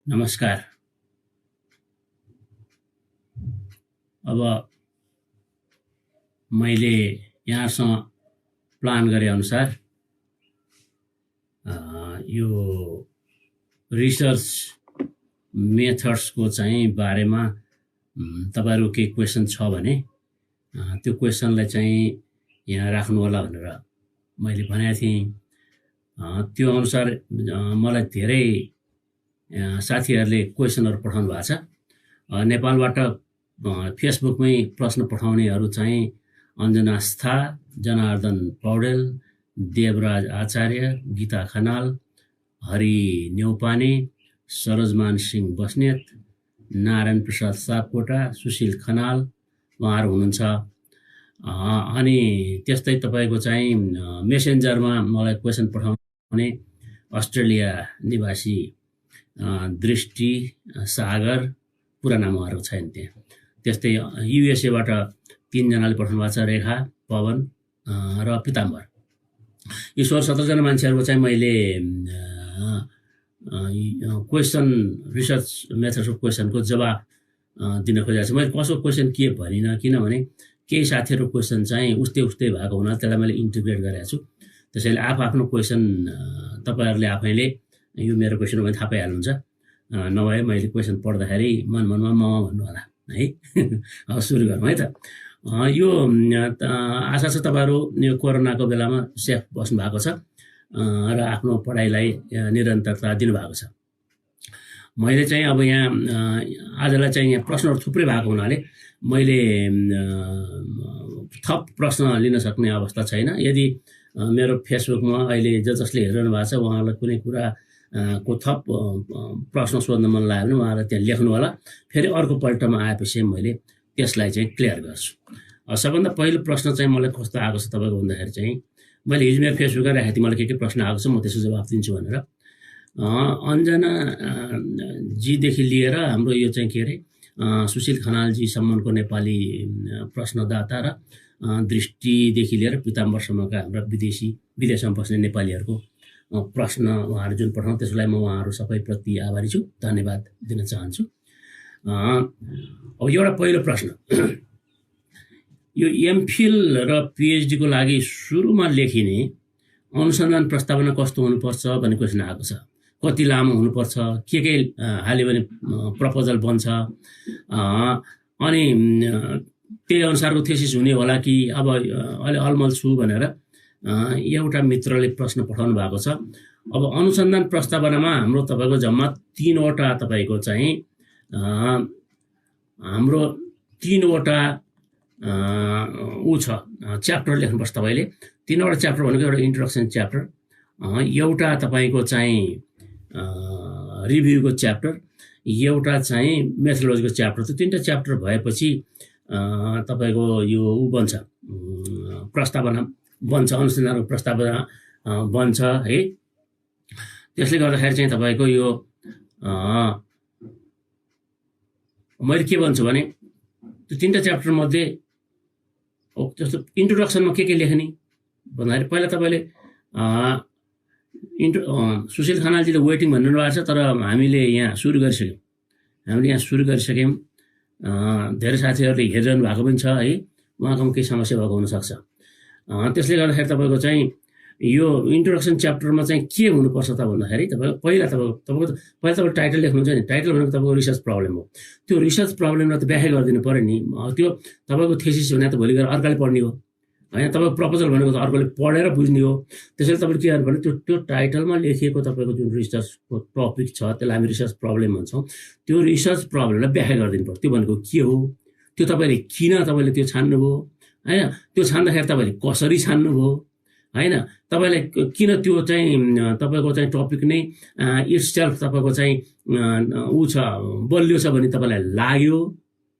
नमस्कार। अब मैले यहाँसँग प्लान गरे अनुसार यो रिसर्च मेथड्सको चाहिँ बारेमा तपाईहरुको केही क्वेसन छ भने त्यो क्वेसनलाई चाहिँ यहाँ राख्नु होला भनेर मैले भनेको थिएँ। त्यो अनुसार मलाई धेरै साथीहरूले क्वेसनहरु पठाउनु भएको छ। नेपालबाट फेसबुकमै प्रश्न पठाउनेहरु चाहिँ अञ्जना स्था, जनार्दन पौडेल, देवराज आचार्य, गीता खनाल, हरि न्यौपाने, सरोजमान सिंह बस्नेत, नारायण प्रसाद सापकोटा, सुशील खनाल उहाँहरु हुनुहुन्छ। अनि त्यस्तै तपाईको चाहिँ मेसेन्जरमा मलाई क्वेसन पठाउने अस्ट्रेलिया निवासी दृष्टि सागर पुरा नामहरु छैन त्यहाँ। त्यस्तै युएसए बाट 3 जनाले पठाउनु भएको छ, रेखा, पवन र पिताम्बर। यो 16-17 जना मान्छेहरुको चाहिँ मैले क्वेसन रिसर्च मेथड्स अफ क्वेसनको जवाफ दिन खोजेको छु। मैले कसो क्वेसन के भनिन किनभने केही साथीहरुको क्वेसन चाहिँ उस्तै भएको हुनाले त्यसलाई मैले इन्टिग्रेट गरेको छु। त्यसैले आफ्नो क्वेसन तपाईहरुले आफैले यो मेरो क्वेसन हो भने थाहा पाइहाल्नुहुन्छ। नभए मैले क्वेसन पढ्दाखेरि मनमनमा भन्नु होला है। अब सुरु गरौँ है त। यो आशा छ तपाईहरु यो कोरोनाको बेलामा सेफ बस्नु भएको छ र आफ्नो पढाइलाई निरन्तरता दिनु भएको छ। मैले चाहिँ अब यहाँ आजलाई चाहिँ यहाँ प्रश्नहरु थुप्रै भएको हुनाले मैले थप प्रश्न लिन सक्ने अवस्था छैन। यदि मेरो फेसबुकमा अहिले जसले हेरिरहनु भएको छ उहाँलाई कुनै कुरा को थप प्रश्न सोध्न मन लाग्यो भने उहाँले त्यहाँ लेख्नु होला। फेरि अर्को पल्टमा आएपछि मैले त्यसलाई चाहिँ क्लियर गर्छु। सबभन्दा पहिलो प्रश्न चाहिँ मलाई कस्तो आएको छ तपाईको भन्दाखेरि चाहिँ मैले हिजो मेरो फेसबुकमा राखेको थिएँ मलाई के प्रश्न आएको छ म त्यसको जवाफ दिन्छु भनेर। अञ्जना जी देखि लिएर हाम्रो यो चाहिँ के अरे सुशील खनाल जी सम्मको नेपाली प्रश्नदाता र दृष्टिदेखि लिएर पिताम्बरसम्मका हाम्रा विदेशमा बस्ने नेपालीहरुको प्रश्न उहाँहरु जुन पठाउनु त्यसलाई म उहाँहरु सबैप्रति आभारी छु, धन्यवाद दिन चाहन्छु। अब एउटा पहिलो प्रश्न यो एमफिल र पीएचडी को लागि सुरुमा लेखिने अनुसन्धान प्रस्तावना कस्तो हुनुपर्छ भन्ने क्वेशन आएको छ। कति लामो हुनुपर्छ, के हाल्यो भने प्रपोजल बन्छ, अनि त्यही अनुसारको थेसिस हुने होला कि अब अलि अलमल छु भनेर एउटा मित्रले प्रश्न पठाउनु भएको छ। अब अनुसन्धान प्रस्तावनामा हाम्रो तपाईको जम्मा 3 वटा तपाईको चाहिँ हाम्रो 3 वटा छ च्याप्टर लेख्नुपर्छ तपाईले। 3 वटा च्याप्टर भनेको एउटा इन्ट्रोडक्सन च्याप्टर, एउटा तपाईको चाहिँ रिभ्यूको च्याप्टर, एउटा चाहिँ मेथोडोलोजीको च्याप्टर। त्यो 3टा च्याप्टर भएपछि तपाईको यो बन्छ प्रस्तावना बन्छ, अनुसन्धानको प्रस्तावना बन्छ है। त्यसले गर्दाखेरि चाहिँ तपाईको यो मैले के भन्छु भने त्यो 3टा च्याप्टर मध्ये जस्तो इन्ट्रोडक्सनमा के लेख्ने भन्दाखेरि पहिला तपाईले सुशील खनालजीले वेटिङ भन्नु भएको छ तर हामीले यहाँ सुरु गरिसक्यौं। धेरै साथीहरुले हेरिरहनु भएको पनि छ है, उहाँकोमा केही समस्या भएको हुन सक्छ। त्यसले गर्दाखेरि तपाईको चाहिँ यो इन्ट्रोडक्सन च्याप्टरमा चाहिँ के हुनुपर्छ त भन्दाखेरि पहिला तपाईको टाइटल लेख्नुहुन्छ नि। टाइटल भनेको तपाईको रिसर्च प्रब्लम हो। त्यो रिसर्च प्रब्लमलाई त व्याख्या गरिदिनु पर्यो नि। त्यो तपाईको थेसिस भने त भोलि गएर अर्काले पढ्ने हो हैन, तपाईको प्रपोजल भनेको त अर्कोले पढेर बुझ्ने हो। त्यसैले तपाईले के गर्नु भने त्यो टाइटलमा लेखिएको तपाईको जुन रिसर्चको टपिक छ त्यसलाई हामी रिसर्च प्रब्लम भन्छौं। त्यो रिसर्च प्रब्लमलाई व्याख्या गरिदिनु पर्यो। त्यो भनेको के हो, त्यो तपाईले किन तपाईले त्यो छान्नुभयो हैन, त्यो छान्दाखेरि तपाईले कसरी छान्नुभयो हैन, तपाईले किन त्यो चाहिँ तपाईको चाहिँ टपिक नै इटसेल्फ तपाईको चाहिँ छ बलियो छ भने तपाईलाई लाग्यो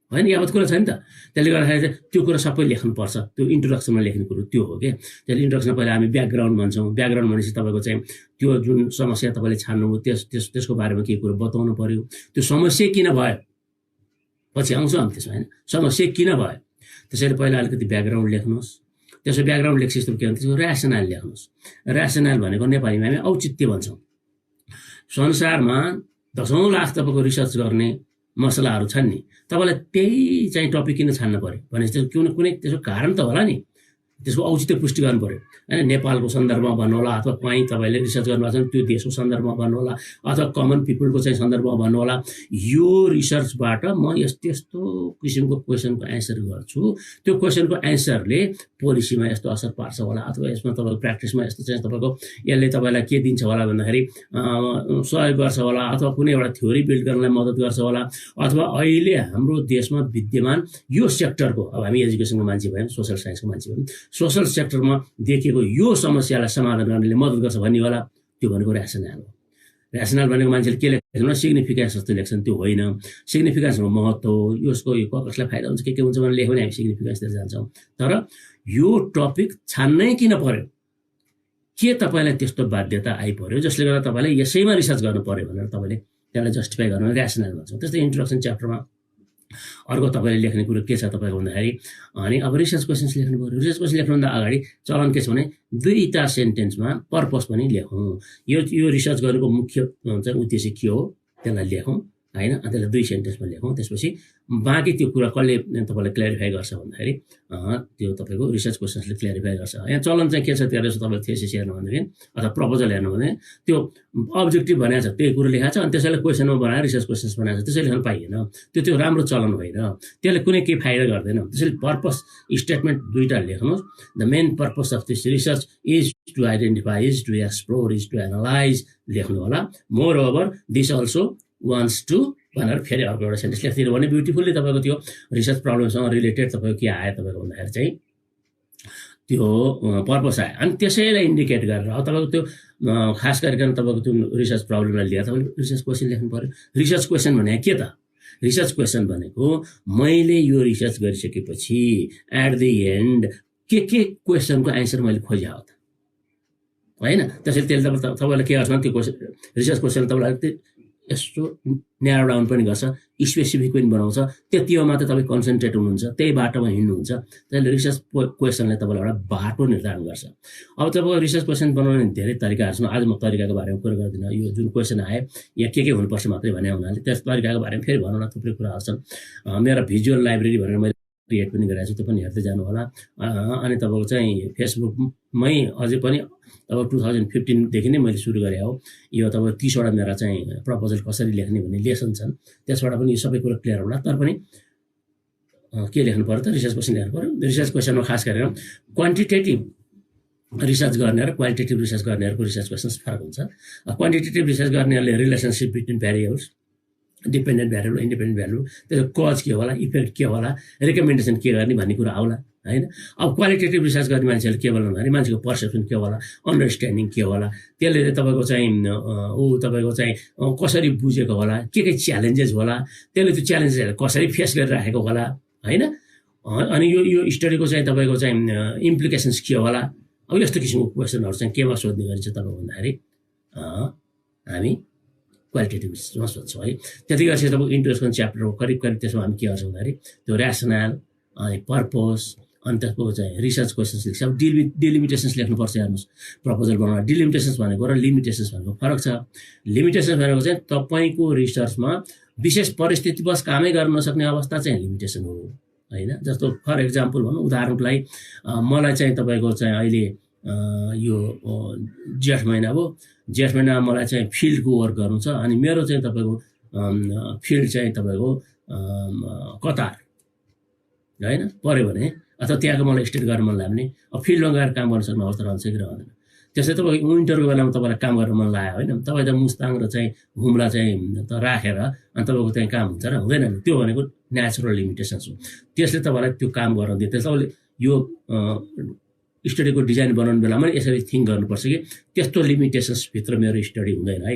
हैन, यावत कुरा छ नि त। त्यसले गर्दाखेरि त्यो कुरा सबै लेख्नुपर्छ। त्यो इन्ट्रोडक्सनमा लेख्ने कुरा त्यो हो के। त्यसले इन्ट्रोडक्सनमा पहिला हामी ब्याकग्राउन्ड भन्छौं। ब्याकग्राउन्ड भनेपछि तपाईको चाहिँ त्यो जुन समस्या तपाईले छान्नुभयो त्यसको बारेमा केही कुरा बताउनु पर्यो। त्यो समस्या किन भयो पछि आउँछ हामी त्यसमा हैन, समस्या किन भयो। त्यसैले पहिला अलिकति ब्याकग्राउन्ड लेख्नुहोस्। त्यसो ब्याकग्राउन्ड लेख्छौँ के भन्छ, र्यासनल लेख्नुहोस्। र्यासनल भनेको नेपालीमा हामी औचित्य भन्छौं। संसारमा 10औं लाख तपाईँको रिसर्च गर्ने मसलाहरू छन् नि, तपाईँलाई त्यही चाहिँ टपिक किन छान्न पर्यो भनेपछि कुनै त्यसको कारण त होला नि, त्यसको औचित्य पुष्टि गर्नु पर्यो होइन। नेपालको सन्दर्भमा भन्नु होला अथवा कहीँ तपाईँले रिसर्च गर्नुभएको छ त्यो देशको सन्दर्भमा भन्नु होला अथवा कमन पिपलको चाहिँ सन्दर्भमा भन्नु होला। यो रिसर्चबाट म यस्तो यस्तो किसिमको क्वेसनको एन्सर गर्छु, त्यो क्वेसनको एन्सरले पोलिसीमा यस्तो असर पार्छ होला अथवा यसमा तपाईँको प्र्याक्टिसमा यस्तो चाहिँ तपाईँको यसले तपाईँलाई के दिन्छ होला भन्दाखेरि सहयोग गर्छ होला अथवा कुनै एउटा थ्योरी बिल्ड गर्नलाई मद्दत गर्छ होला अथवा अहिले हाम्रो देशमा विद्यमान यो सेक्टरको, अब हामी एजुकेसनको मान्छे भयौँ, सोसल साइन्सको मान्छे भयौँ, सोसल सेक्टरमा देखिएको यो समस्यालाई समाधान गर्नेले मद्दत गर्छ भन्ने होला। त्यो भनेको ऱ्यासनल हो। ऱ्यासनल भनेको मान्छेले के लेख्छन्, सिग्निफिकेन्स जस्तो लेख्छन्, त्यो होइन। सिग्निफिकेन्सको महत्त्व, यसको कसलाई फाइदा हुन्छ के हुन्छ भनेर लेख्यो भने हामी सिग्निफिकेन्सतिर जान्छौँ। तर यो टपिक छान्नै किन पर्यो, के तपाईँलाई त्यस्तो बाध्यता आइपर्यो जसले गर्दा तपाईँले यसैमा रिसर्च गर्नु पर्यो भनेर तपाईँले त्यसलाई जस्टिफाई गर्नु ऱ्यासनल भन्छौँ। त्यस्तै इन्ट्रोडक्सन च्याप्टरमा अर्को तपाईँले लेख्ने कुरो के छ तपाईँको भन्दाखेरि, अनि अब रिसर्च क्वेसन्स लेख्नु पऱ्यो। रिसर्च क्वेसन लेख्नुभन्दा अगाडि चलन के छ भने 2टा सेन्टेन्समा पर्पस पनि लेखौँ। यो रिसर्च गरेको मुख्य चाहिँ उद्देश्य के हो त्यसलाई लेखौँ होइन, त्यसलाई 2 सेन्टेन्समा लेखौँ। त्यसपछि बाँकी त्यो कुरा कसले तपाईँलाई क्ल्यारिफाई गर्छ भन्दाखेरि त्यो तपाईँको रिसर्च क्वेसन्सले क्ल्यारिफाई गर्छ। यहाँ चलन चाहिँ के छ त्यो तपाईँले थेसिस हेर्नु भनेदेखि अथवा प्रपोजल हेर्नु भने त्यो अब्जेक्टिभ भनेको छ त्यही कुरो लेखाएको छ, अनि त्यसैले क्वेसनमा बनाएर रिसर्च क्वेसन्स बनाएको छ, त्यसैले लेख्न पाइएन। त्यो राम्रो चलन होइन, त्यसले कुनै केही फाइदा गर्दैन। त्यसैले पर्पस स्टेटमेन्ट 2टा लेख्नुहोस्। The main purpose of this research is to identify, is to explore, is to analyse लेख्नु होला। Moreover this also wants to भनेर फेरि अर्को एउटा सेन्टेन्स लेखिदिनु भने ब्युटिफुल्ली तपाईँको त्यो रिसर्च प्रब्लमसँग रिलेटेड तपाईँको के आयो तपाईँको भन्दाखेरि चाहिँ त्यो पर्पस आयो। अनि त्यसैलाई इन्डिकेट गरेर अब तपाईँको त्यो खास गरिकन तपाईँको त्यो रिसर्च प्रब्लमलाई लिएर तपाईँले रिसर्च क्वेसन लेख्नु पऱ्यो। रिसर्च क्वेसन भने के त? रिसर्च क्वेसन भनेको मैले यो रिसर्च गरिसकेपछि एट द एन्ड के क्वेसनको एन्सर मैले खोजेँ हो त होइन। त्यसैले त्यसले तपाईँलाई के गर्छ भने त्यो क्वेसन रिसर्च क्वेसन तपाईँलाई यस्तो न्यारो डाउन पनि गर्छ, स्पेसिफिक पनि बनाउँछ। त्यतिमा मात्र तपाईँ कन्सन्ट्रेट हुनुहुन्छ, त्यही बाटोमा हिँड्नुहुन्छ। त्यसले रिसर्च क्वेसनले तपाईँलाई एउटा बाटो निर्धारण गर्छ। अब तपाईँको रिसर्च क्वेसन बनाउने धेरै तरिकाहरू छन्। आज म तरिकाको बारेमा कुरा गर्दिनँ। यो जुन क्वेसन आयो यहाँ के हुनुपर्छ मात्रै भने हुनाले त्यस तरिकाको बारेमा फेरि भनौँ न, थुप्रै कुराहरू छन्। मेरो भिजुअल लाइब्रेरी भनेर मैले क्रिएट पनि गरेको छु, त्यो पनि हेर्दै जानु होला। अनि तपाईँको चाहिँ फेसबुकमै अझै पनि अब 2015देखि नै मैले सुरु गरेँ हो। यो तपाईँ 30वटा मेरा चाहिँ प्रपोजल कसरी लेख्ने भन्ने लेसन छन्, त्यसबाट पनि यो सबै कुरा क्लियर होला। तर पनि के लेख्नु पऱ्यो त? रिसर्च क्वेसन लेख्नु पऱ्यो। रिसर्च क्वेसनमा खास गरेर क्वान्टिटेटिभ रिसर्च गर्ने र क्वालिटेटिभ रिसर्च गर्नेहरूको रिसर्च क्वेसन्स फरक हुन्छ। क्वान्टिटेटिभ रिसर्च गर्नेहरूले relationship between variables, dependent variable, independent variable, त्यसको कज के होला, इफेक्ट के होला, रिकमेन्डेसन के गर्ने भन्ने कुरा आउला होइन। अब क्वालिटेटिभ रिसर्च गर्ने मान्छेहरूले के बोल्नु भन्दाखेरि मान्छेको पर्सेप्सन के होला, अन्डरस्ट्यान्डिङ के होला, त्यसले तपाईँको चाहिँ तपाईँको चाहिँ कसरी बुझेको होला, के च्यालेन्जेस होला, त्यसले त्यो च्यालेन्जेसहरू कसरी फेस गरिराखेको होला होइन। अनि यो स्टडीको चाहिँ तपाईँको चाहिँ इम्प्लिकेसन्स के होला। अब यस्तो किसिमको क्वेसनहरू चाहिँ केमा सोध्ने गरिन्छ तपाईँ भन्दाखेरि हामी क्वालिटेटिभ रिसर्चमा सोध्छौँ है। त्यति गरेपछि तपाईँको इन्ट्रोडक्सन च्याप्टरको करिब त्यसमा हामी के गर्छौँ भन्दाखेरि त्यो ऱ्यासनल अनि पर्पस अनि त्यसको चाहिँ रिसर्च क्वेसन्स लेख्छ। अब डिलिमिटेसन्स लेख्नुपर्छ। हेर्नुहोस्, प्रपोजल बनाउन डिलिमिटेसन्स भनेको र लिमिटेसन्स भनेको फरक छ। लिमिटेसन्स भनेको चाहिँ तपाईँको रिसर्चमा विशेष परिस्थितिवश कामै गर्न नसक्ने अवस्था चाहिँ लिमिटेसन हो होइन। जस्तो फर इक्जाम्पल भनौँ, उदाहरणको लागि मलाई चाहिँ तपाईँको चाहिँ अहिले यो जेठ महिना हो, जेठ महिनामा मलाई चाहिँ फिल्डको वर्क गर्नु छ। अनि मेरो चाहिँ तपाईँको फिल्ड चाहिँ तपाईँको कतार होइन पऱ्यो भने अथवा त्यहाँको मलाई स्टेट गर्न मन लाग्यो भने अब फिल्डमा गएर काम गर्न सक्ने अवस्था रहन्छ कि रहँदैन। त्यसै तपाईँको विन्टरको बेलामा तपाईँलाई काम गर्न मन लाग्यो होइन, तपाईँ त मुस्ताङ र चाहिँ हुम्ला चाहिँ त राखेर अनि तपाईँको त्यहाँ काम हुन्छ र हुँदैन नि, त्यो भनेको नेचुरल लिमिटेसन्स हो। त्यसले तपाईँलाई त्यो काम गर्न दियो। त्यसले तपाईँले यो स्टडीको डिजाइन बनाउने बेलामा यसरी थिङ्क गर्नुपर्छ कि त्यस्तो लिमिटेसन्सभित्र मेरो स्टडी हुँदैन है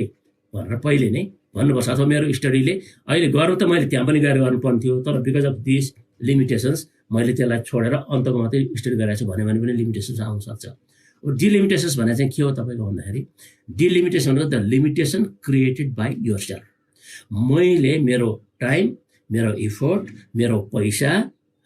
भनेर पहिले नै भन्नुपर्छ। अथवा मेरो स्टडीले अहिले गर्नु त मैले त्यहाँ पनि गएर गर्नुपर्ने थियो, तर बिकज अफ दिस लिमिटेसन्स मैले त्यसलाई छोडेर अन्तको मात्रै स्टडी गरेको छु भन्यो भने पनि लिमिटेसन्स आउन सक्छ। डिलिमिटेसन्स भने चाहिँ के हो तपाईँको भन्दाखेरि, डिलिमिटेसन भनेको the limitation created by your self. मैले मेरो टाइम, मेरो इफोर्ट, मेरो पैसा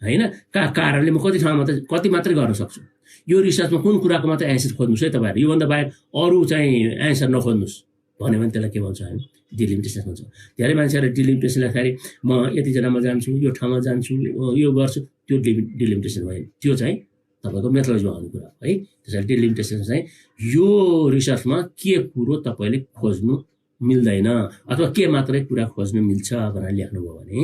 होइन का कारणले म कति ठाउँमा कति मात्रै गर्न सक्छु। यो रिसर्चमा कुन कुराको मात्रै एन्सर खोज्नुहोस् है तपाईँहरू, योभन्दा बाहेक अरू चाहिँ एन्सर नखोज्नुहोस् भन्यो भने त्यसलाई के भन्छ हामी डिलिमिटेसन हुन्छ। धेरै मान्छेहरूले डिलिमिटेसन लेख्दाखेरि म यतिजनामा जान्छु, यो ठाउँमा जान्छु, यो गर्छु, त्यो डिलिमिटेसन भयो। त्यो चाहिँ तपाईँको मेथोलोजीमा आउने कुरा है। त्यसैले डिलिमिटेसन चाहिँ यो रिसर्चमा के कुरो तपाईँले खोज्नु मिल्दैन अथवा के मात्रै कुरा खोज्नु मिल्छ भनेर लेख्नुभयो भने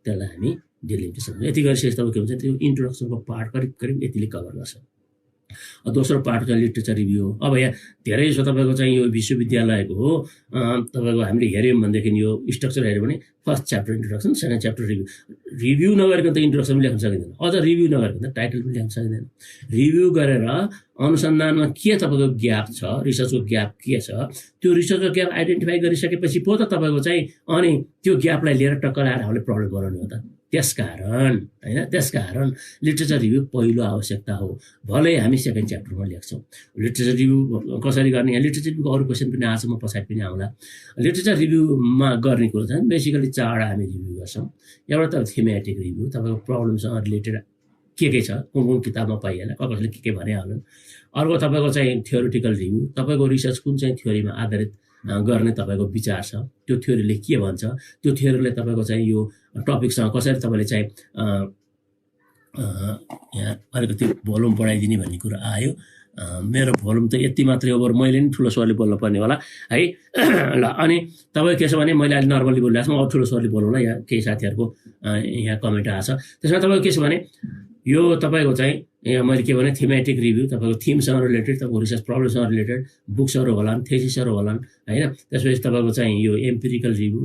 त्यसलाई हामी डिलिमिटेसन भन्छ। यति गरेपछि तपाईँ के भन्छ, त्यो इन्ट्रोडक्सनको पार्ट करिब यतिले कभर गर्छ। दोस्रो पार्ट चाहिँ लिटरेचर रिभ्यू हो। अब यहाँ धेरै जसो तपाईँको चाहिँ यो विश्वविद्यालयको हो, तपाईँको हामीले हेऱ्यौँ भनेदेखि यो स्ट्रक्चर हेऱ्यो भने first chapter introduction, second chapter review नगरिकन त इन्ट्रोडक्सन पनि लेख्न सकिँदैन, अझ रिभ्यू नगरिकन त टाइटल पनि लेख्न सकिँदैन। रिभ्यू गरेर अनुसन्धानमा के तपाईँको ग्याप छ, रिसर्चको ग्याप के छ, त्यो रिसर्चको ग्याप आइडेन्टिफाई गरिसकेपछि पो त तपाईँको चाहिँ अनि त्यो ग्यापलाई लिएर टक्क लगाएर हामीले प्रब्लम बनाउने हो त। त्यसकारण लिटरेचर रिभ्यू पहिलो आवश्यकता हो। भलै हामी सेकेन्ड च्याप्टरमा लेख्छौँ। लिटरेचर रिभ्यू कसरी गर्ने, यहाँ लिटरेचर रिभ्यूको अरू क्वेसन पनि आएको छ, म पछाडि पनि आउँला। लिटरेचर रिभ्यूमा गर्ने कुरो चाहिँ बेसिकली 4वटा हामी रिभ्यू गर्छौँ। एउटा त थीमेटिक रिभ्यू, तपाईँको प्रब्लमसँग रिलेटेड के छ, कुन किताबमा पाइहाल्छ, कसले के भने हाल्नु। अर्को तपाईँको चाहिँ थ्योरिटिकल रिभ्यू, तपाईँको रिसर्च कुन चाहिँ थ्योरीमा आधारित गर्ने तपाईँको विचार छ, त्यो थ्योरीले के भन्छ, त्यो थ्योरीले तपाईँको चाहिँ यो टपिकसँग कसरी तपाईँले चाहिँ यहाँ अलिकति भोल्युम बढाइदिने भन्ने कुरा आयो। मेरो भोल्युम त यति मात्रै हो, मैले नि ठुलो स्वरले बोल्नु पर्ने होला है। ल अनि तपाईँ के छ भने मैले अहिले नर्मली बोलिरहेको छु, म ठुलो स्वरले बोलौँला, यहाँ केही साथीहरूको यहाँ कमेन्ट आएको छ। त्यसमा तपाईँको के छ भने यो तपाईँको चाहिँ यहाँ मैले के भने थीमेटिक रिभ्यू, तपाईँको थिमसँग रिलेटेड, तपाईँको रिसर्च प्रब्लमसँग रिलेटेड बुक्सहरू होलान्, थेसिसहरू होलान् होइन। त्यसपछि तपाईँको चाहिँ यो एम्पिरिकल रिभ्यू,